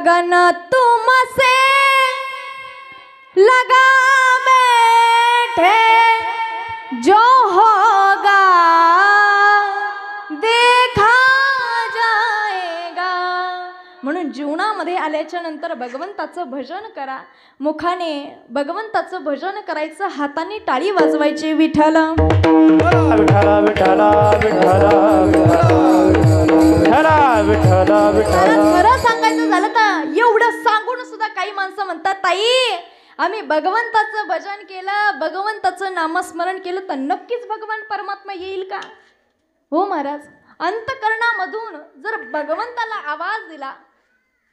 लगन तुमसे लगा बैठे जो होगा देखा जाएगा. म्हणून जीवनामध्ये आल्याच्या नंतर भगवंताचं भजन करा. मुखाने भगवंताचं भजन करायचं, हाताने टाळी वाजवायची. विठ्ठल विठ्ठला विठ्ठला विठ्ठला विठ्ठला विठ्ठला विठ्ठला. खरं सांगायचं झालं तर एवढं सांगून सुद्धा काही माणसं म्हणतात, ताई आम्ही भगवंताचं भजन केलं, भगवंताचं नामस्मरण केलं तर नक्कीच भगवान परमात्मा येईल का? हो महाराज, अंतकरणामधून जर भगवंताला आवाज दिला,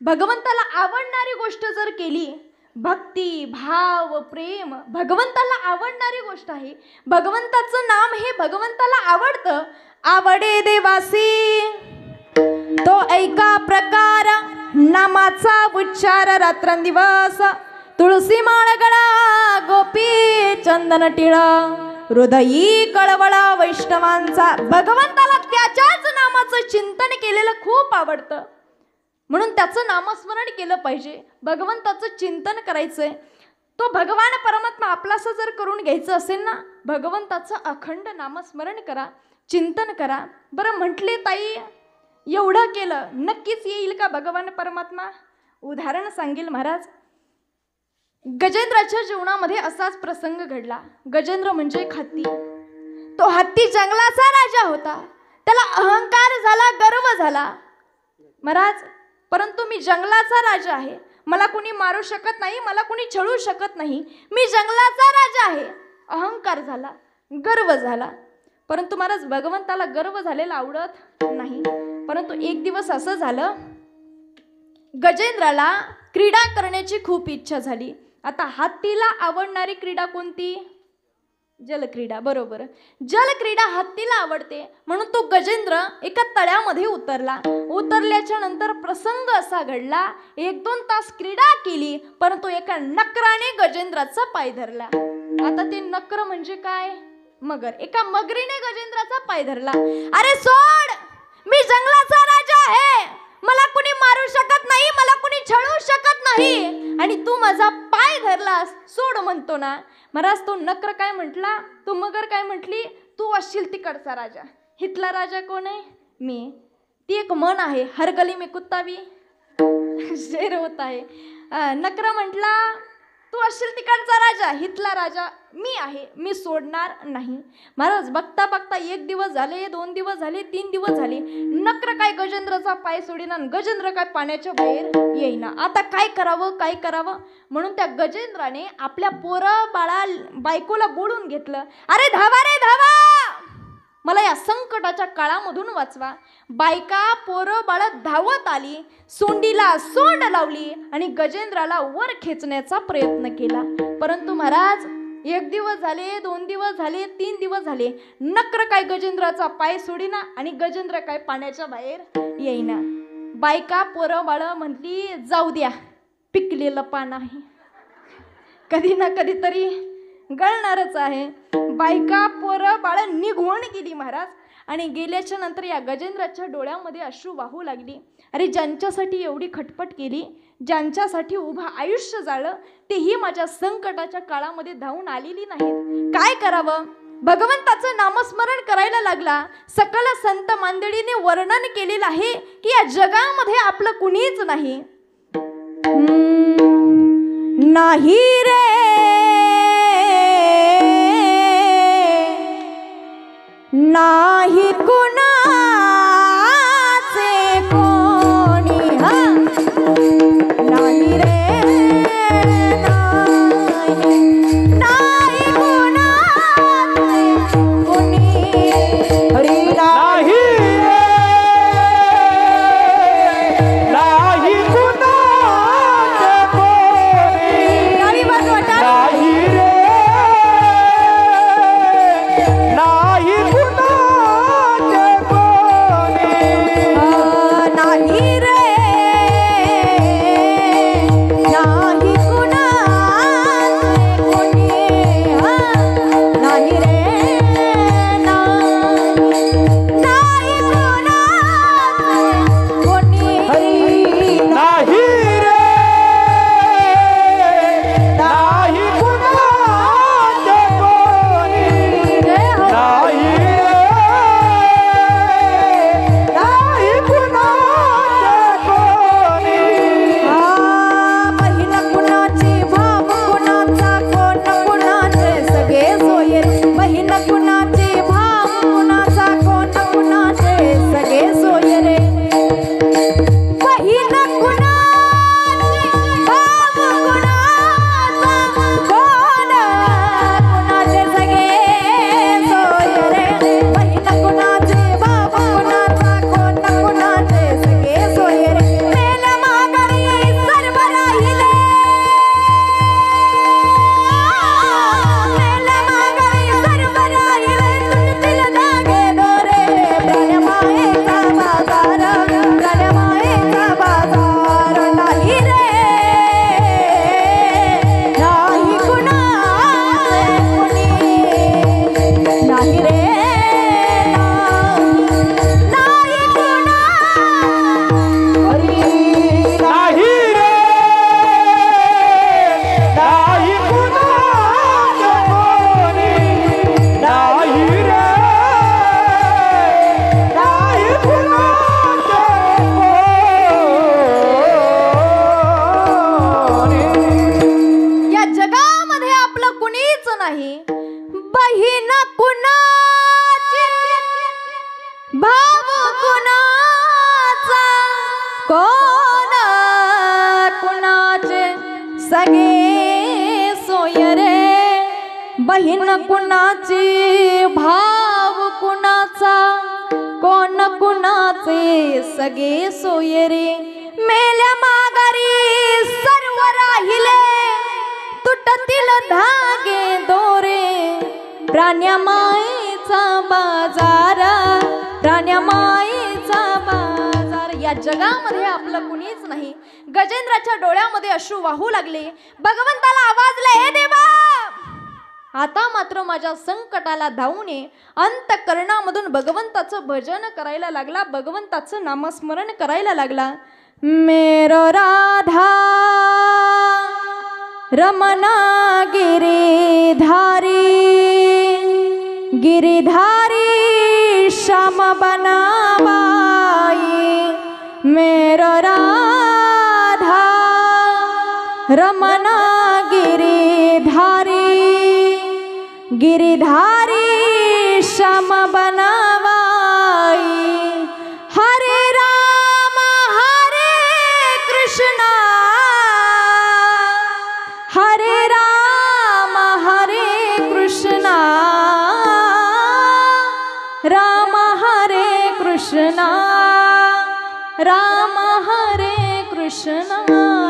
भगवंताला आवडणारी गोष्ट जर केली, भक्ती भाव प्रेम भगवंताला आवडणारी गोष्ट आहे. भगवंताचं नाम हे भगवंताला आवडतं. आवडे देवासी तो ऐका प्रकार, नामाचा उच्चार रात्रंदिवस. तुळसी माळ गळा गोपी चंदन टिळ, हृदयी कळवळा वैष्णवांचा. भगवंताला त्याच्याच नामाचं चिंतन केलेलं खूप आवडतं, म्हणून त्याचं नामस्मरण केलं पाहिजे. भगवंताचं चिंतन करायचंय. तो भगवान परमात्मा आपलासा जर करून घ्यायचं असेल ना, भगवंताचं अखंड नामस्मरण करा, चिंतन करा. बरं म्हटले ताई एवढं केलं नक्कीच येईल का भगवान परमात्मा? उदाहरण सांगेल महाराज. गजेंद्राच्या जीवनामध्ये असाच प्रसंग घडला. गजेंद्र म्हणजे एक हत्ती. तो हत्ती जंगलाचा राजा होता. त्याला अहंकार झाला, गर्व झाला. महाराज, परंतु मी जंगलाचा राजा आहे, मला कुणी मारू शकत नाही, मला कुणी छळू शकत नाही, मी जंगलाचा राजा आहे. अहंकार झाला, गर्व झाला. परंतु महाराज, भगवंताला गर्व झालेला आवडत नाही. परंतु एक दिवस असं झालं, गजेंद्राला क्रीडा करण्याची खूप इच्छा झाली. आता हत्तीला आवडणारी क्रीडा कोणती? जलक्रीडा. बरोबर, जलक्रीडा हत्तीला आवडते. म्हणून तो गजेंद्र एका तळ्यामध्ये उतरला. उतरल्याच्या नंतर प्रसंग असा घडला, 1-2 तास क्रीडा केली, परंतु एका नकराने गजेंद्राचा पाय धरला. आता ते नकर म्हणजे काय? मगर. एका मगरीने गजेंद्राचा पाय धरला. अरे सोड, मी जंगलाचा राजा आहे, मला कुणी मारू शकत नाही, मला कुणी छळू शकत नाही, आणि तू माझा पाय धरलास, सोड म्हणतो ना. महाराज, तो नकर काय म्हटला, तो मगर काय म्हटली, तू असशील तिकडचा राजा. हितला राजा कोण आहे? मी. ती एक म्हण आहे, हर गली में कुत्ता भी शेर होता है. नकर म्हटला, तू असशील तिकडचा राजा, हितला राजा मी आहे, मी सोडणार नाही. महाराज, बघता बघता 1 दिवस झाले, 2 दिवस झाले, 3 दिवस झाले, नकर काय गजेंद्राचा पाय सोडीना, गजेंद्र काय पाण्याच्या बाहेर येईना. आता काय करावं, काय करावं? म्हणून त्या गजेंद्राने आपल्या पोरं बाळा बायकोला बोलून घेतलं. अरे धावा रे धावा, मला या संकटाच्या काळामधून वाचवा. बायका पोरं बाळा धावत आली, सोंडीला सोंड लावली आणि गजेंद्राला वर खेचण्याचा प्रयत्न केला. परंतु महाराज, 1 दिवस झाले, 2 दिवस झाले, 3 दिवस झाले, नकर काय गजेंद्राचा पाय सोडीना आणि गजेंद्र काय पाण्याच्या बाहेर येईना. बायका पोरं बाळ म्हटली, जाऊ द्या, पिकलेलं पान आहे, कधी ना कधीतरी गळणारच आहे. बायका पोरं बाळ निघून गेली महाराज. आणि गेल्याच्या नंतर या गजेंद्राच्या डोळ्यामध्ये अश्रू वाहू लागली. अरे, ज्यांच्यासाठी एवढी खटपट केली, ज्यांच्यासाठी उभं आयुष्य जाळलं, तेही माझ्या संकटाच्या काळामध्ये धावून आलेली नाहीत. काय करावं? भगवंताचं नामस्मरण करायला लागला. सकल संत मंडळीने वर्णन केलेलं आहे की या जगामध्ये आपलं कुणीच नाही. नाही रे नाही कुणाचे कोणी, नाही रे नाही कुणाचे कोणी. हरी नाही नाही कुणाचे कोणी, टाळी वाजवा, टाळी. नाही रे नाही कुणाचे कोण कुणाचे सगे सोय रे, बहीण कुणाची भाव कुणाचा, कोण कुणाचे सगे सोय रे. मेल्या माघारी सर्व राहिले, तुटतील धागे दोरे, प्राण्या मायेचा बाजार, प्राण्या मायेचा बाजार. या जगामध्ये आपलं कुणीच नाही. गजेंद्राच्या डोळ्यामध्ये अश्रू वाहू लागले. भगवंताला आवाजले, हे देवा आता मात्र माझ्या संकटाला धावून ये. अंतःकरणामधून भगवंताचं भजन करायला लागला, भगवंताचं नामस्मरण करायला लागला. मेरो राधा रमना गिरिधारी, गिरिधारी श्याम बनाबाई. मेरो राधा रमना गिरिधारी, गिरिधारी श्याम बनाबाई. हरे राम हरे कृष्णा, हरे राम हरे कृष्णा, राम हरे कृष्णा, राम हरे कृष्णा.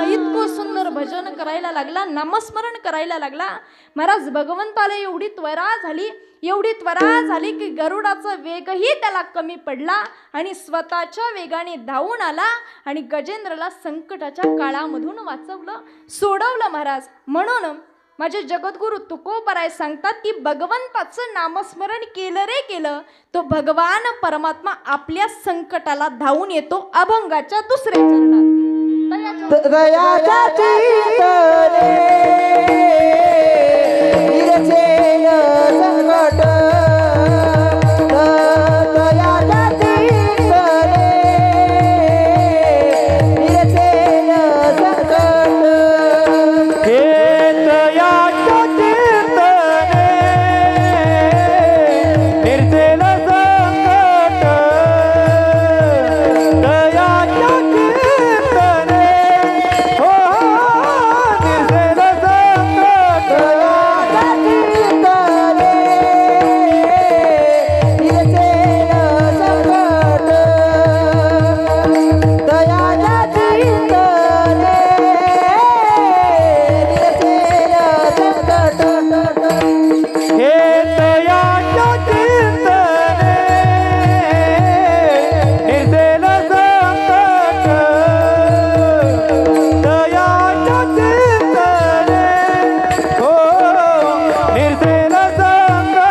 इतकं सुंदर भजन करायला लागला, नामस्मरण करायला लागला. महाराज भगवंताला एवढी त्वरा झाली, एवढी त्वरा झाली की गरुडाचा वेगही त्याला कमी पडला आणि स्वतःच्या वेगाने धावून आला आणि गजेंद्रला संकटाच्या काळामधून वाचवलं, सोडवलं महाराज. म्हणून माझे जगद्गुरु तुकोबराय सांगतात की भगवंताचं नामस्मरण केलं रे केलं, तो भगवान परमात्मा आपल्या संकटाला धावून येतो. अभंगाच्या दुसऱ्या चरणात दयाच्या चिंतने निरसेन संकट, दयाच्या चिंतने निरसेन संकट. हे दयाच्या चिंतने निर्सेल संकट, दयाच्या चिंतने हो निर्सेल संकट, दयाच्या चिंतने निरसेन संकट, दयाच्या चिंतने हे दयाच्या चिंतने निर्सेल संकट, दयाच्या चिंतने हो निर्सेल संकट.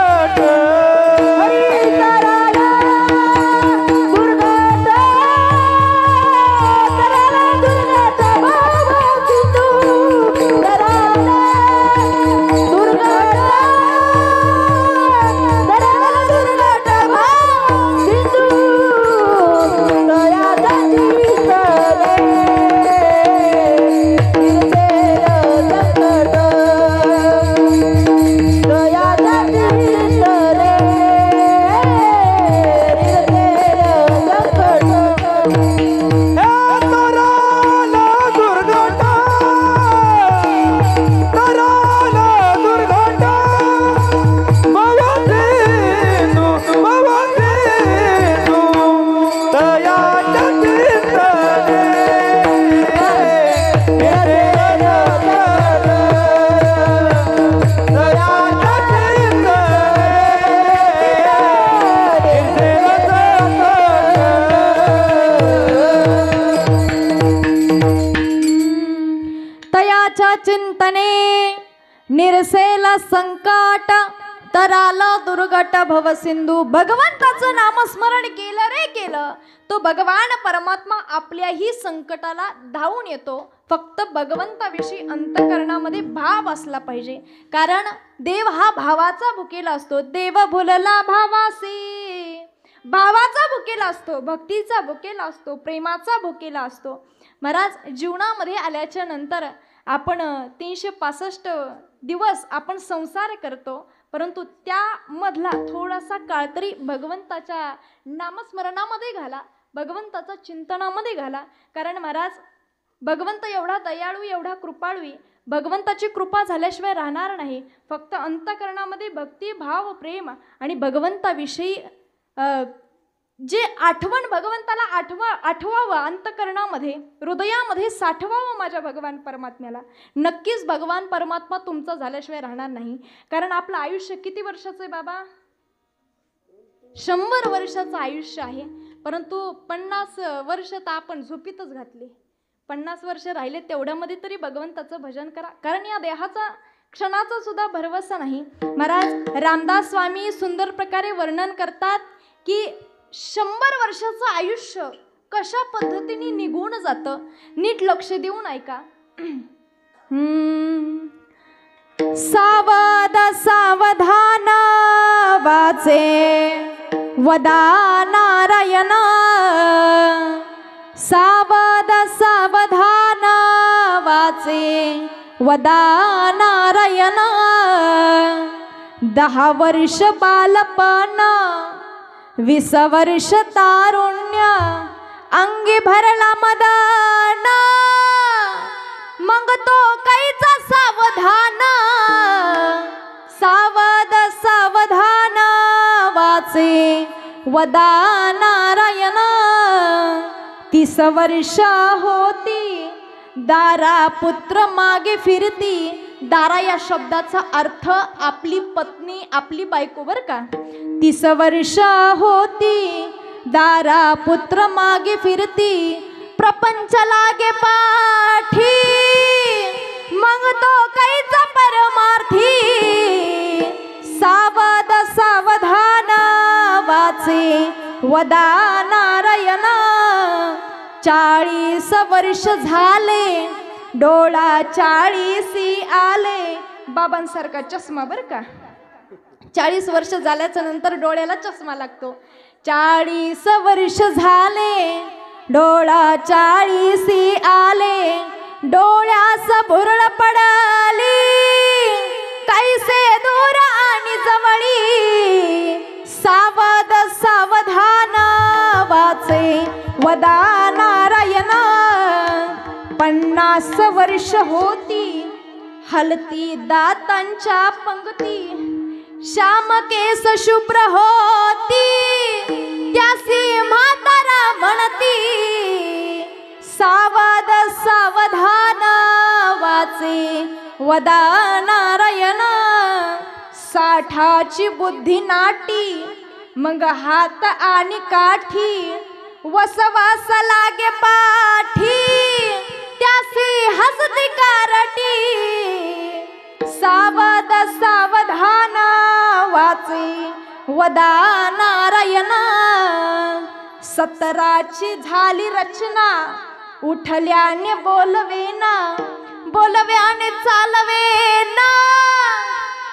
चिंतने निरसेला संकट, तराला दुर्गट भव सिंधू. भगवंताचं नामस्मरण केलं रे केलं, तो भगवान परमात्मा आपल्याही संकटाला धावून येतो. फक्त भगवंताविषयी अंतःकरणामध्ये भाव असला पाहिजे, कारण देव हा भावाचा भुकेला असतो. देव भुलला भावासी, भावाचा भुकेला असतो, भक्तीचा भुकेला असतो, प्रेमाचा भुकेला असतो. महाराज जीवनामध्ये आल्याच्या नंतर आपण 365 दिवस आपण संसार करतो, परंतु त्यामधला थोडासा काळ तरी भगवंताच्या नामस्मरणामध्ये घाला. भगवंताचा चिंतनामध्ये घाला. कारण महाराज भगवंत एवढा दयाळू, एवढा कृपाळू आहे. भगवंताची कृपा झाल्याशिवाय राहणार नाही. फक्त अंतःकरणामध्ये भक्ती, भाव, प्रेम आणि भगवंताविषयी जे आठवण भगवंताला आठवावं, अंतःकरणामध्ये हृदयामध्ये साठवावं माझ्या भगवान परमात्म्याला. नक्कीच भगवान परमात्मा तुमचा झाल्याशिवाय राहणार नाही. कारण आपलं आयुष्य किती वर्षाचं आहे बाबा? 100 वर्षाचं आयुष्य आहे. परंतु 50 वर्ष तर आपण झोपीतच घातले. 50 वर्ष राहिले तेवढ्यामध्ये तरी भगवंताचं भजन करा. कारण या देहाचा क्षणाचा सुद्धा भरवसा नाही. महाराज रामदास स्वामी सुंदर प्रकारे वर्णन करतात की 100 वर्षाचं आयुष्य कशा पद्धतीने निघून जातं. नीट लक्ष देऊन ऐका. सावध सावधान वाचे वदा नारायण, सावध सावधान वाचे वदा नारायण. 10 वर्ष बालपण 20 वर्ष तारुण्य, अंगी भरला मदन, मग तो कैचा सावधान. सावध सावधान वाचे वदा नारायण. 30 वर्ष होती दारा पुत्र मागे फिरती. दारा या शब्दाचा अर्थ आपली पत्नी, आपली बायको बर का. 30 वर्ष होती दारा पुत्र मागे फिरती. प्रपंच लागे पाठी, मग तो कैचा परमार्थी. सावध सावधान वाचे वदा नारायण. 40 वर्ष झाले डोळा 40 आले. बाबांसारखा चष्मा बर का. 40 वर्ष झाल्याच्या नंतर डोळ्याला चष्मा लागतो. 40 वर्ष झाले डोळा 40 आले. डोळ्यास भुरळ पडली कैसे दूर आणि जवळी. सावध सावधान वाचे वदा नारायण. 50 वर्ष होती हलती दातांच्या पंक्ती. श्याम केस शुभ्र होती त्यासी म्हातारा म्हणती. सावध सावधान वाचे वदा नारायण. 60ची बुद्धी नाटी, मग हात आणि काठी. वसवास लागे पाठी त्यासी हसती कारटी. सावध सावधान वाचे वदा नारायण. 17ची झाली रचना, उठल्याने बोलवेना, बोलव्याने चालवेना,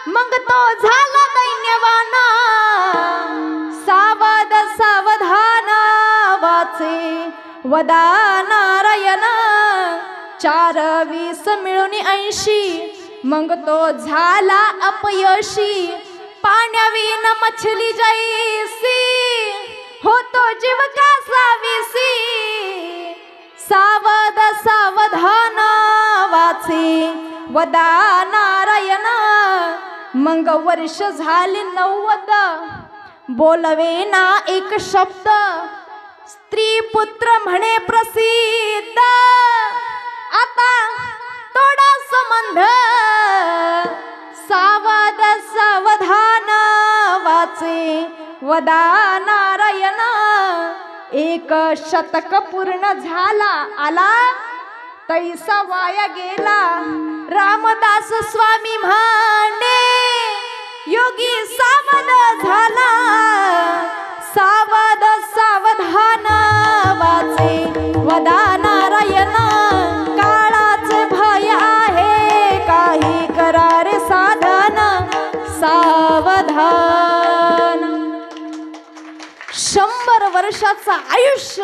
मग तो झाला दैन्यवाना. सावध सावधान वाचे वदा नारायण. 4 20 मिळून 80, मग तो झाला अपयशी. पाण्याविन मछली जैसी होतो जीव कासा विसी. सावध सावधान वाचे वदा नारायण. मग वर्ष झाले 90, बोलवेना एक शब्द. स्त्री पुत्र म्हणे प्रसिद्ध, आता तोडा संबंध. सावध सावधान वाचे वदा नारायण. 1 शतक पूर्ण झाला आला तैसा वाया गेला. रामदास स्वामी म्हणे योगी सावध झाला. सावध सावधान वाचे वदा नारायण. काळाचे भय आहे काही करारे साधन. सावधान. 100 वर्षाचं आयुष्य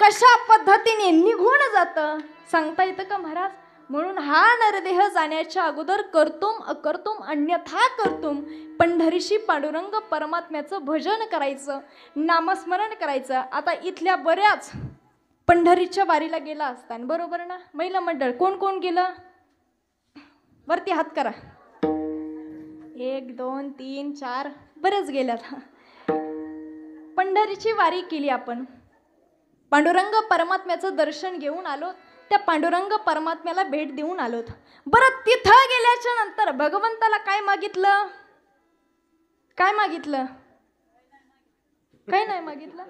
कशा पद्धतीने निघून जातं सांगता येतं का महाराज? म्हणून हा नरदेह जाण्याच्या अगोदर कर्तुम अकर्तुम अन्यथा कर्तुम पंढरीशी पांडुरंग परमात्म्याचं भजन करायचं, नामस्मरण करायचं. आता इथल्या बऱ्याच पंढरीच्या वारीला गेला असताना, बरोबर ना महिला मंडळ, कोण कोण गेलं वरती हात करा. 1 2 3 4 बरेच गेल्यात. पंढरीची वारी केली आपण, पांडुरंग परमात्म्याचं दर्शन घेऊन आलो, त्या पांडुरंग परमात्म्याला भेट देऊन आलोत. बरं तिथं गेल्याच्या नंतर भगवंताला काय मागितलं? काय मागितलं? काय नाही मागितलं?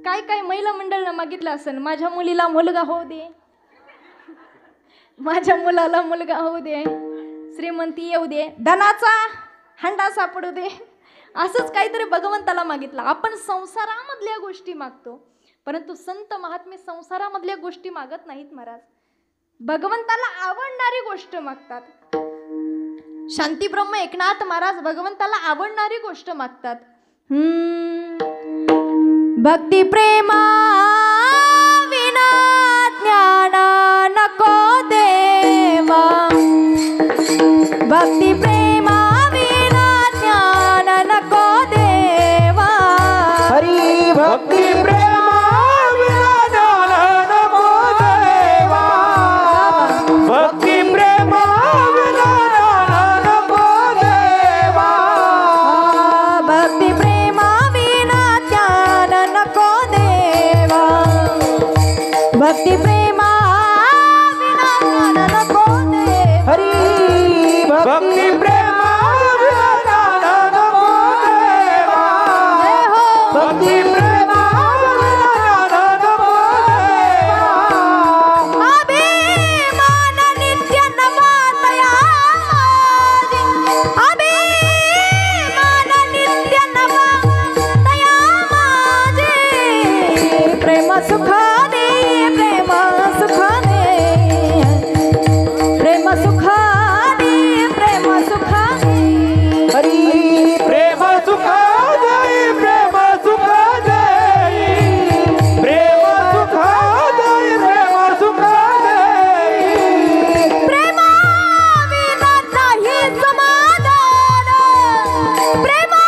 काय काय महिला मंडळानं मागितलं असेल, माझ्या मुलीला मुलगा होऊ दे, माझ्या मुलाला मुलगा होऊ दे, श्रीमंती येऊ दे, धनाचा हंडा सापडू दे, असंच काहीतरी भगवंताला मागितलं. आपण संसारामधल्या गोष्टी मागतो, परंतु संत महात्मे संसारामधल्या गोष्टी मागत नाहीत महाराज. भगवंताला आवडणारी गोष्ट मागतात. शांतीब्रह्म एकनाथ महाराज भगवंताला आवडणारी गोष्ट मागतात. भक्ती प्रेमा विना ज्ञान नको देवा, भक्ती प्रेमा विना ज्ञान नको देवा. हरी भक्ती प्रेमा विना ज्ञान नको देवा, भक्ती प्रेमा विना ज्ञान नको देवा, भक्ती प्रेमा विना ज्ञान नको देवा, भक्ती प्रेमा विना ज्ञान नको देवा. हरी भक्ती प्रेमा विना ज्ञान नको देवा, जय हो. भक्ती प्रेमा विना ज्ञान नको देवा. अभिमान नित्य नवातया माझी, अभिमान नित्य नवातया माझी. प्रेम सुख दे, प्रेम सुख दे, प्रेम सुख दे, प्रेम सुख दे. हरी प्रेम सुख देई, प्रेम सुख देई, प्रेम सुख देई, प्रेम सुख देई. प्रेमा विना नाही समाधान, प्रेमा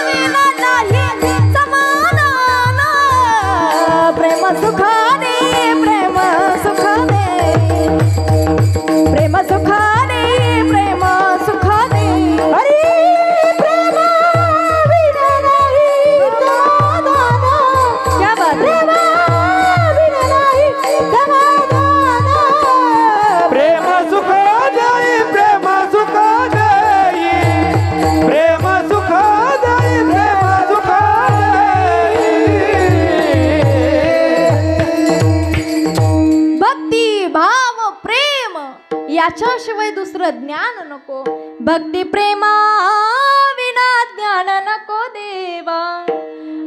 विना नाही समाधान. प्रेम सुख दे, प्रेम सुख दे, प्रेम सुख दे, प्रेम सुख दे. हरी प्रेमा विना नाही समाधान, क्या बात है? प्रेमा विना नाही समाधान. प्रेम सुख देई, प्रेम सुख देई, प्रेम सुख देई, प्रेम सुख देई. भक्ती भाव प्रेम याच्याशिवाय दुसरं ज्ञान नको. भक्ती प्रेमा विना ज्ञान नको देवा.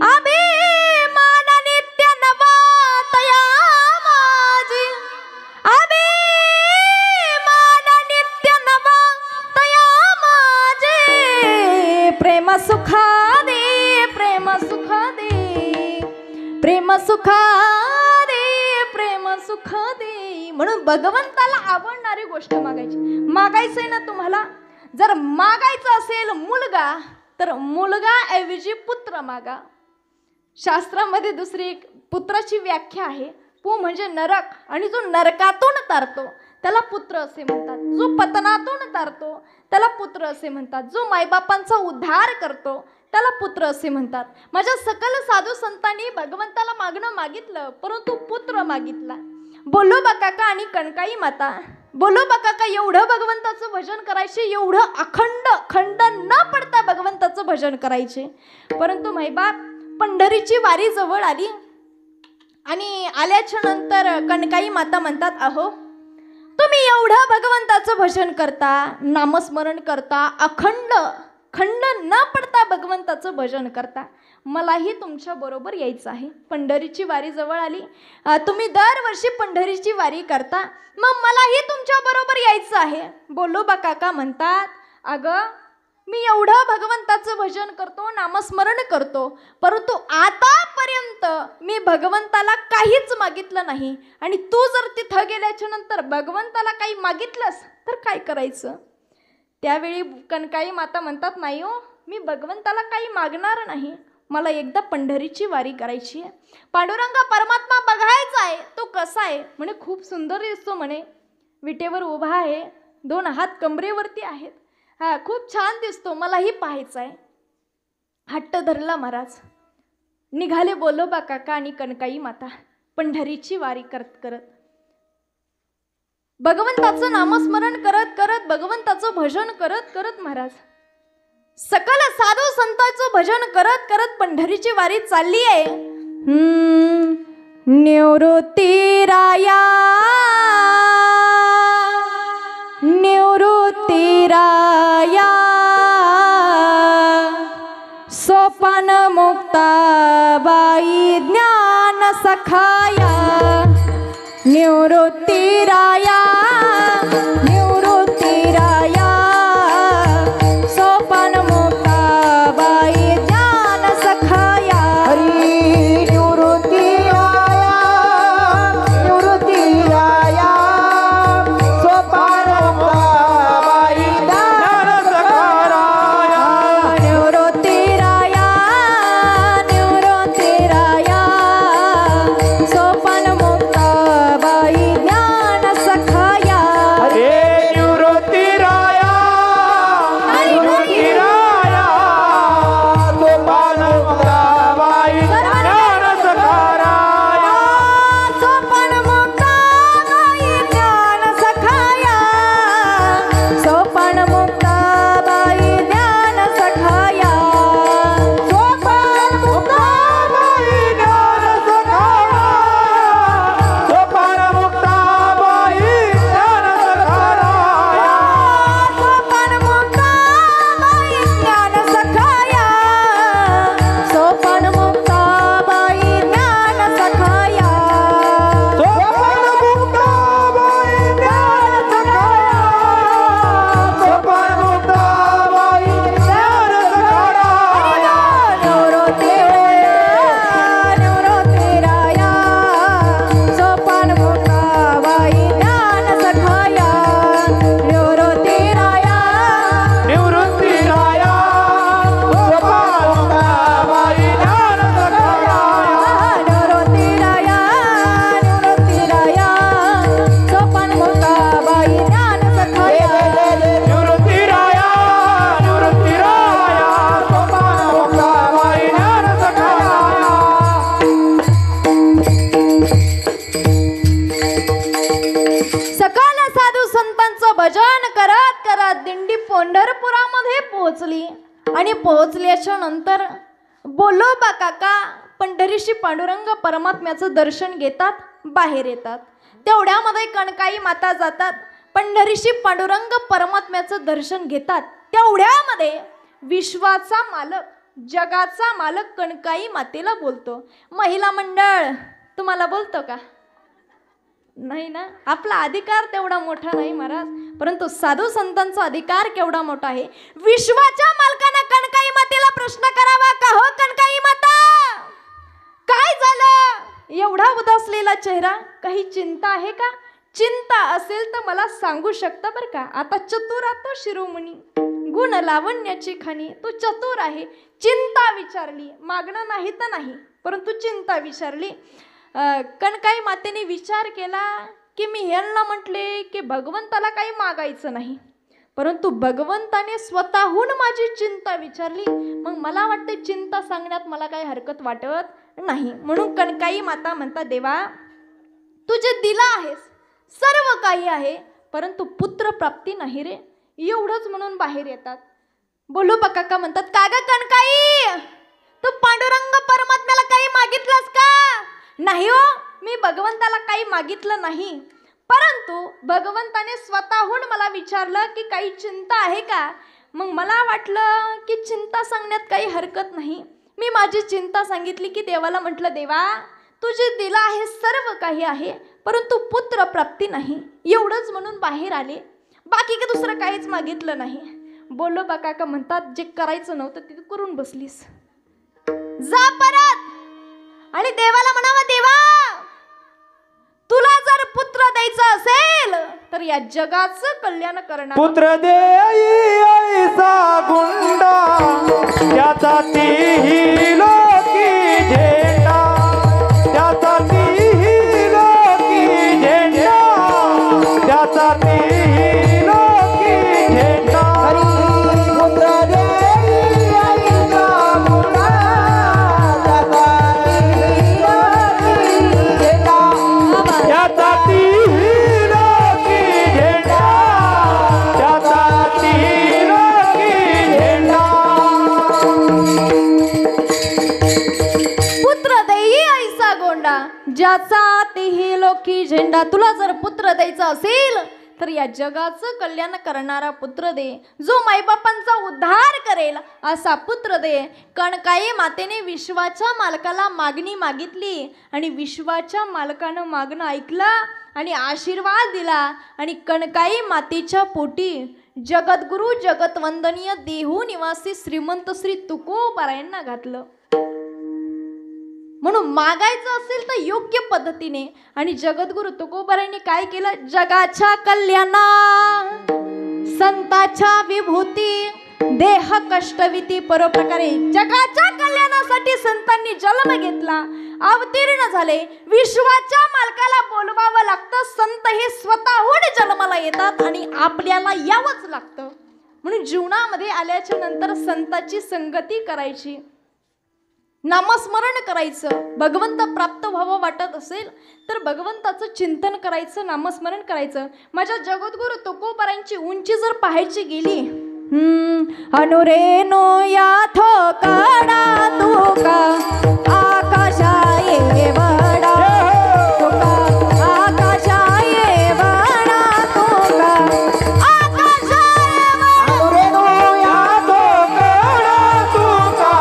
अभिमान नित्य नवातया माझी, अभिमान नित्य नवातया माझे. प्रेम सुख दे, प्रेम सुख दे, प्रेम सुख दे, प्रेम सुख दे. म्हणून भगवंताला आवडणारी गोष्ट मागायची. मागायचंय ना तुम्हाला, जर मागायचं असेल मुलगा तर मुलगा ऐवजी पुत्र मागा. शास्त्रामध्ये दुसरी एक पुत्राची व्याख्या आहे. पु म्हणजे नरक, आणि जो नरकातून तारतो त्याला पुत्र असे म्हणतात. जो पतनातून तारतो त्याला पुत्र असे म्हणतात. जो मायबापांचा उद्धार करतो त्याला पुत्र असे म्हणतात. माझ्या सकल साधू संतांनी भगवंताला मागणं मागितलं, परंतु पुत्र मागितला. बोलोबा काका आणि कणकाई माता, बोलोबा काका एवढं भगवंताचं भजन करायचे, एवढं अखंड खंड न पडता भगवंताचं भजन करायचे. परंतु मायबाप पंढरीची वारी जवळ आली आणि आल्याच्या नंतर कणकाई माता म्हणतात, अहो तुम्ही एवढं भगवंताचं भजन करता, नामस्मरण करता, अखंड खंड न पडता भगवंताचं भजन करता, मलाही तुमच्या बरोबर यायचं आहे. पंढरीची वारी जवळ आली, तुम्ही दरवर्षी पंढरीची वारी करता, मग मलाही तुमच्या बरोबर यायचं आहे. बोलोबा काका म्हणतात, अगं मी एवढं भगवंताचं भजन करतो, नामस्मरण करतो, परंतु आतापर्यंत मी भगवंताला काहीच मागितलं नाही. आणि तू जर तिथं गेल्याच्या नंतर भगवंताला काही मागितलंस तर काय करायचं? त्यावेळी कनकाई माता म्हणतात, नाही हो, मी भगवंताला काही मागणार नाही. मला एकदा पंढरीची वारी करायची आहे. पांडुरंग परमात्मा बघायचा आहे, तो कसा आहे? म्हणे खूप सुंदर दिसतो म्हणे, विटेवर उभा आहे, 2 हात कमरेवरती आहेत, हा खूप छान दिसतो, मलाही पाहायचं आहे. हट्ट धरला महाराज. निघाले बोलोबा काका आणि कनकाई माता पंढरीची वारी करत करत, भगवंताचं नामस्मरण करत करत, भगवंताचं भजन करत करत महाराज सकल साधू संतांचं भजन करत करत पंढरीची वारी चालली आहे. निवृत्ती राया, निवृत्ती राया, सोपान मुक्ताबाई ज्ञान सखाया. निवृत्ती राया, निवृत्ती राया, सोपान मुक्ताबाई ज्ञान सखाया. हरी निवृत्ती राया, निवृत्ती राया, सोपान मुक्ताबाई ज्ञान सखाराया. निवृत्ती राया, निवृत्ती राया, सोपान मुक्ताबाई ज्ञान सखाया. हे निवृत्ती राया, निवृत्ती राया, सोपान मुक्ताबाई ज्ञान सखाराया. सोपान मुक्ताबाई ज्ञान सखाया, सोपान मुक्ताबाई ज्ञान सखाया. सोपान मुक्ताबाई ज्ञान सखाराया. सोपान मुक्ताबाई ज्ञान सखाराया. सोपान मुक्ताबाई ज्ञान सखाया, सोपान मुक्ताबाई ज्ञान सखाया. सोपान मुक्ताबाई ज्ञान सखाराया. सोपान मुक्ताबाई ज्ञान सखाराया. निवृत्ती राया, सोपान मुक्ताबाई ज्ञान सखाया. निवृत्ती राया, निवृत्ती राया, सोपान मुक्ताबाई ज्ञान सखाराया. निवृत्ती राया, निवृत्ती राया, सोपान मुक्ताबाई ज्ञान सखाया. निवृत्ती राया, निवृत्ती राया, सोपान मुक्ताबाई ज्ञान सखाराया. सकाळ साधू संतांचं भजन करत करत दिंडी पंढरपुरामध्ये पोहोचली. आणि पोहोचल्याच्या नंतर बोलोबा काका पंढरीशी पांडुरंग परमात्म्याचं दर्शन घेतात, बाहेर येतात. तेवढ्यामध्ये कणकाई माता जातात, पंढरीशी पांडुरंग परमात्म्याचं दर्शन घेतात. तेवढ्यामध्ये विश्वाचा मालक, जगाचा मालक कणकाई मातेला बोलतो. महिला मंडळ तुम्हाला बोलतो का? नाही ना. आपला अधिकार तेवढा मोठा नाही महाराज, परंतु साधू संतांचा अधिकार केवढा मोठा आहे. विश्वाच्या मालकानं कणकाई मातेला प्रश्न करावा का, हो कणकाई माता काय झालं? एवढा उदासलेला चेहरा, काही चिंता आहे का? चिंता असेल तर मला सांगू शकता बरं का. आता चतुरा तो शिरोमणी, गुण लावण्याची खाणी, तो चतुर आहे. चिंता विचारली, मागणं नाही तर नाही, परंतु चिंता विचारली. कणकाई मातेने विचार केला की मी ह्यांना म्हटले की भगवंताला काही मागायचं नाही, परंतु भगवंताने स्वतःहून माझी चिंता विचारली, मग मला वाटते चिंता सांगण्यात मला काही हरकत वाटत नाही. म्हणून कणकाई माता म्हणतात, देवा तू जे दिला आहेस सर्व काही आहे, परंतु पुत्र प्राप्ती नाही रे. एवढंच म्हणून बाहेर येतात. बोलू काका म्हणतात, का ग कणकाई, तू पांडुरंग परमात्म्याला काही मागितलंस का? नाही हो, मी भगवंताला काही मागितलं नाही, परंतु भगवंताने स्वतःहून मला विचारलं की काही चिंता आहे का. मग मला वाटलं की चिंता सांगण्यात काही हरकत नाही. मी माझी चिंता सांगितली की देवाला म्हटलं, देवा तू जे दिलं आहे सर्व काही आहे, परंतु पुत्र प्राप्ती नाही. एवढंच म्हणून बाहेर आले, बाकी की दुसरं काहीच मागितलं नाही. बोललो बा काका म्हणतात जे करायचं नव्हतं ते तू करून बसलीस. जा परत आणि देवाला म्हणावं, देवा तुला जर पुत्र द्यायचा असेल तर या जगाचं कल्याण करणार. पुत्र देई ऐसा गुंडा त्याचा तीही लोकी झेंडा, त्याचा तीही लोकी झेंडा, त्याचा तीही लोकी झेंडा. पुत्र देई ऐसा गुंडा त्याचा झेंडा, त्याचा तीही लोकी झेंडा, त्याचा तीही लोकी झेंडा. पुत्र देई ऐसा गोंडा ज्याचा तेही लोकी झेंडा. तुला जर पुत्र द्यायचा असेल तर या जगाचं कल्याण करणारा पुत्र दे, जो माईबापांचा उद्धार करेल असा पुत्र दे. कणकाई मातेने विश्वाच्या मालकाला मागणी मागितली आणि विश्वाच्या मालकानं मागणं ऐकलं आणि आशीर्वाद दिला आणि कणकाई मातेच्या पोटी जगद्गुरु जगतवंदनीय देहू निवासी श्रीमंत श्री तुकोबारायांना घातलं. म्हणून मागायचं असेल तर योग्य पद्धतीने. आणि जगद्गुरु तुकोबारायांनी काय केलं, जगाच्या कल्याणा संताच्या विभूती देह कष्टविती परोप्रकारे. जगाच्या कल्याणासाठी संतांनी जन्म घेतला, अवतीर्ण झाले. विश्वाच्या मालकाला बोलवावं लागतं. संत हे स्वतःहून जन्माला येतात आणि आपल्याला यावंच लागतं. म्हणून जीवनामध्ये आल्याच्या नंतर संताची संगती करायची, नामस्मरण करायचं. भगवंत प्राप्त व्हावं वाटत असेल तर भगवंताचं चिंतन करायचं, नामस्मरण करायचं. माझ्या जगद्गुरु तुकोबारायांची उंची जर पाहायची गेली, अनुरेनो याथो काडा तुका आकाशा एवढा, तुका आकाशा एवढा, तुका आकाशा अनुरेनो यातो काढा तुका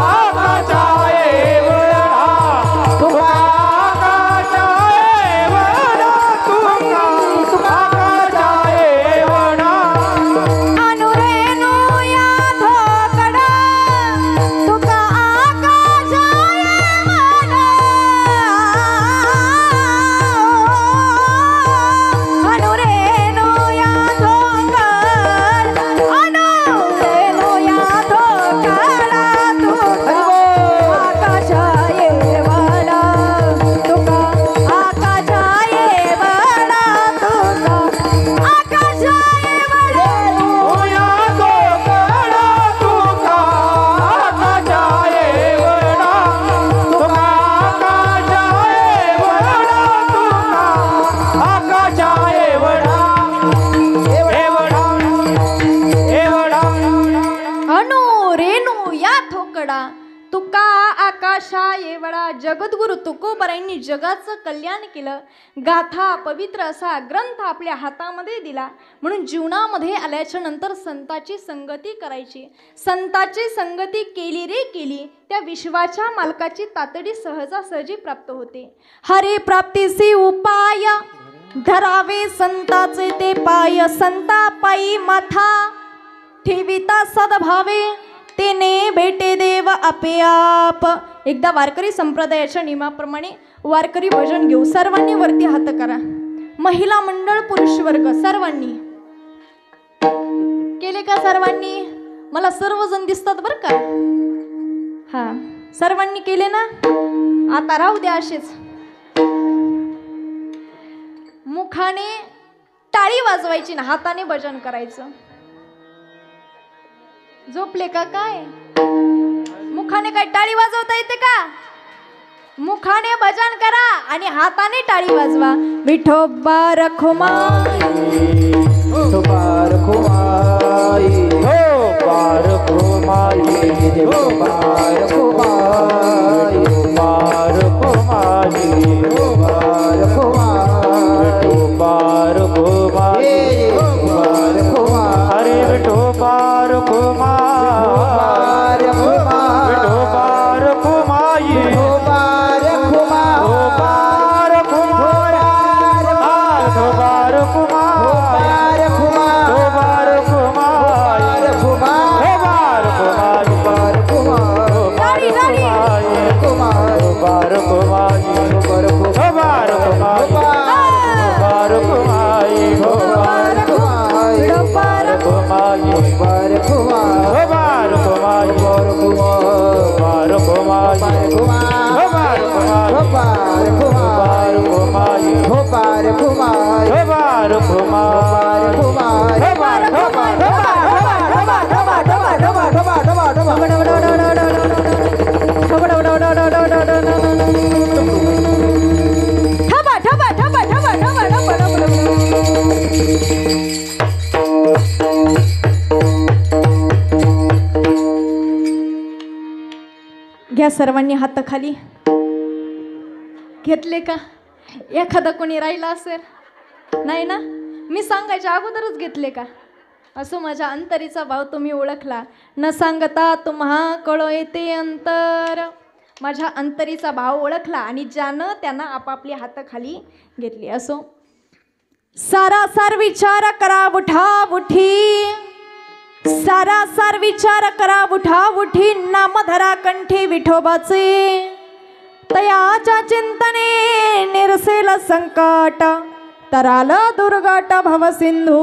आकाशा एवढा, तुका आकाशा एवढा, तुका आकाशा एवढा. अनुरेनो याथो कडा तुका आकाशा एवढा, अनुरेनो याथो कड, अनुरेनो याथो कडा तुका आकाशा एवढा, तुका आकाशा एवढा, तुका आकाशा एवढा. यातो काढा तुका आकाशा एवढा, तुका आकाशा एवढा, तुका आकाशा एवढा, एवढा, एवढा. अनु रेणू या थोकडा तुका आकाशा एवढा. जगद्गुरु तुकोबारायांनी जगाचं कल्याण केलं. गाथा पवित्र असा ग्रंथ आपल्या हातामध्ये दिला. म्हणून जीवनामध्ये आल्याच्या नंतर संताची संगती करायची. संताची संगती केली रे केली, त्या विश्वाच्या मालकाची तातडी सहजासहजी प्राप्त होते. हरी प्राप्तीसी उपाय धरावे संताचे ते पाय, संता पायी माथा ठेविता सद्भावे, तेने भेटे देव आपे आप. एकदा वारकरी संप्रदायाच्या नियमाप्रमाणे वारकरी भजन घेऊ. सर्वांनी वरती हात करा. महिला मंडळ, पुरुष वर्ग सर्वांनी केले का? सर्वांनी? मला सर्वजण दिसतात बरं का. हा, सर्वांनी केले ना? आता राहू द्या असेच. मुखाने टाळी वाजवायची ना, हाताने भजन करायचं. झोपले का काय? मुखाने काय टाळी वाजवता येते का? मुखाने भजन करा आणि हाताने टाळी वाजवा. विठोबा रखुमाई, तो पार खुमाई, हो पार कुमाई, तो पार खुमाई, पार कुमाई, तो पार खुमाई, पार कुमाई, पार खुमाई, हरे विठो पार कुमाई, पार खुमाई, विठो पार कुमाई, पार खुमाई, पार कुमाई, पार कुमाई, पार खुमाई, पार कुमाई, घ्या सर्वांनी हात खाली. घेतले का? एखादा कोणी राहिला असेल नाही ना? मी सांगायच्या अगोदरच घेतले का? असो, माझ्या अंतरीचा भाव तुम्ही ओळखला. न सांगता तुम्हा कळो येते अंतर. माझ्या अंतरीचा भाव ओळखला आणि ज्यानं त्यांना आपापली हात खाली घेतली. असो, सारासार विचार करा उठा उठी, सारासार विचार करा उठा उठी, नाम धरा कंठी विठोबाचे. तयाच्या चिंतने निरसेल संकट, तराल दुर्गट भवसिंधू.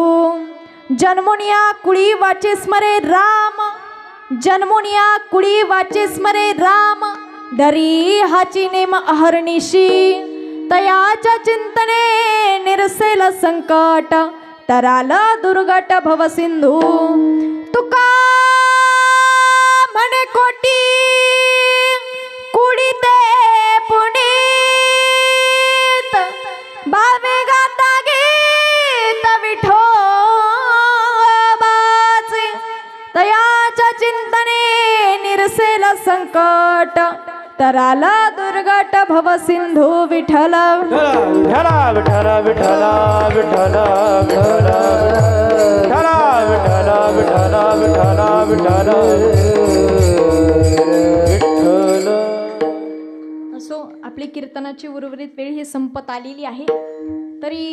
जन्मुनिया कुळी वाचे स्मरे राम, जन्मुनिया कुळी वाचे स्मरे राम, धरी हाची नेम अहर्निशी. तयाच्या चिंतने निरसेल संकट, तराल दुर्गट भवसिंधू. तुका म्हणे कोटी कुडी ते पुनीत, बावे गाता गीत विठोबाचे. तयाच्या चिंतने निरसेल संकट, तराल दुर्गट भवसिंधू. विठ्ठल विठ्ठल विठ्ठल विठ्ठल विठ्ठल विठ्ठल विठ्ठल विठ्ठल विठ्ठल विठ्ठल. असो, आपली कीर्तनाची उर्वरित वेळ ही संपत आलेली आहे. तरी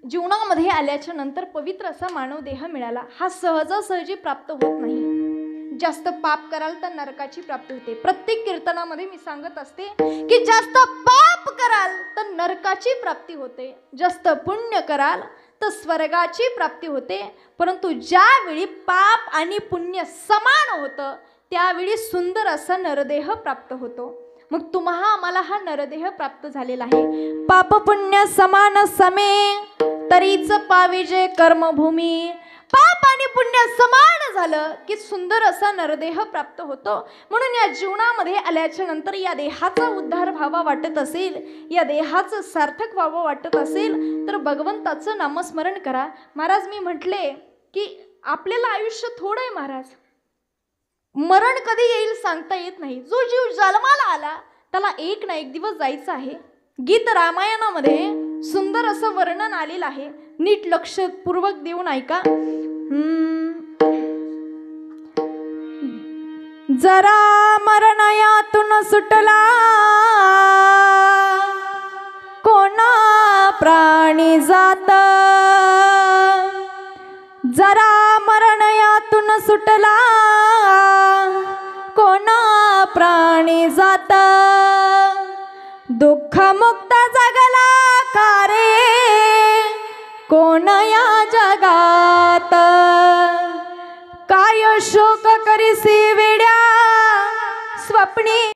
जीवनामध्ये आल्याच्या नंतर पवित्र असा मानव देह मिळाला. हा सहजासहजी प्राप्त होत नाही. जास्त पाप कराल तर नरकाची प्राप्ती होते. प्रत्येक कीर्तनामध्ये मी सांगत असते की जास्त पाप कराल तर नरकाची प्राप्ती होते, जास्त पुण्य कराल तर स्वर्गाची प्राप्ती होते. परंतु ज्यावेळी पाप आणि पुण्य समान होतं त्यावेळी सुंदर असा नरदेह प्राप्त होतो. मग तुम्हा आम्हाला हा नरदेह प्राप्त झालेला आहे. पाप पुण्य समान समे, तरीच पाविजे कर्मभूमी. पाप आणि पुण्य समान झालं की सुंदर असा नरदेह प्राप्त होतो. म्हणून या जीवनामध्ये आल्याच्या नंतर या देहाचा उद्धार व्हावा वाटत असेल, या देहाचं सार्थक व्हावं वाटत असेल तर भगवंताचं नामस्मरण करा. महाराज, मी म्हटले की आपल्याला आयुष्य थोडं आहे महाराज. मरण कधी येईल सांगता येत नाही. जो जीव जन्माला आला त्याला एक ना एक दिवस जायचं आहे. गीत रामायणामध्ये सुंदर असं वर्णन आलेलं आहे. नीट लक्षपूर्वक देऊन ऐका. जरा मरण यातून सुटला कोणा प्राणी जात, जरा मरण यातून सुटला कोणा प्राणी जात. दुःख मुक्त जगला कारे कोण या जगात. काय शोक करीसी वेड्या स्वप्नी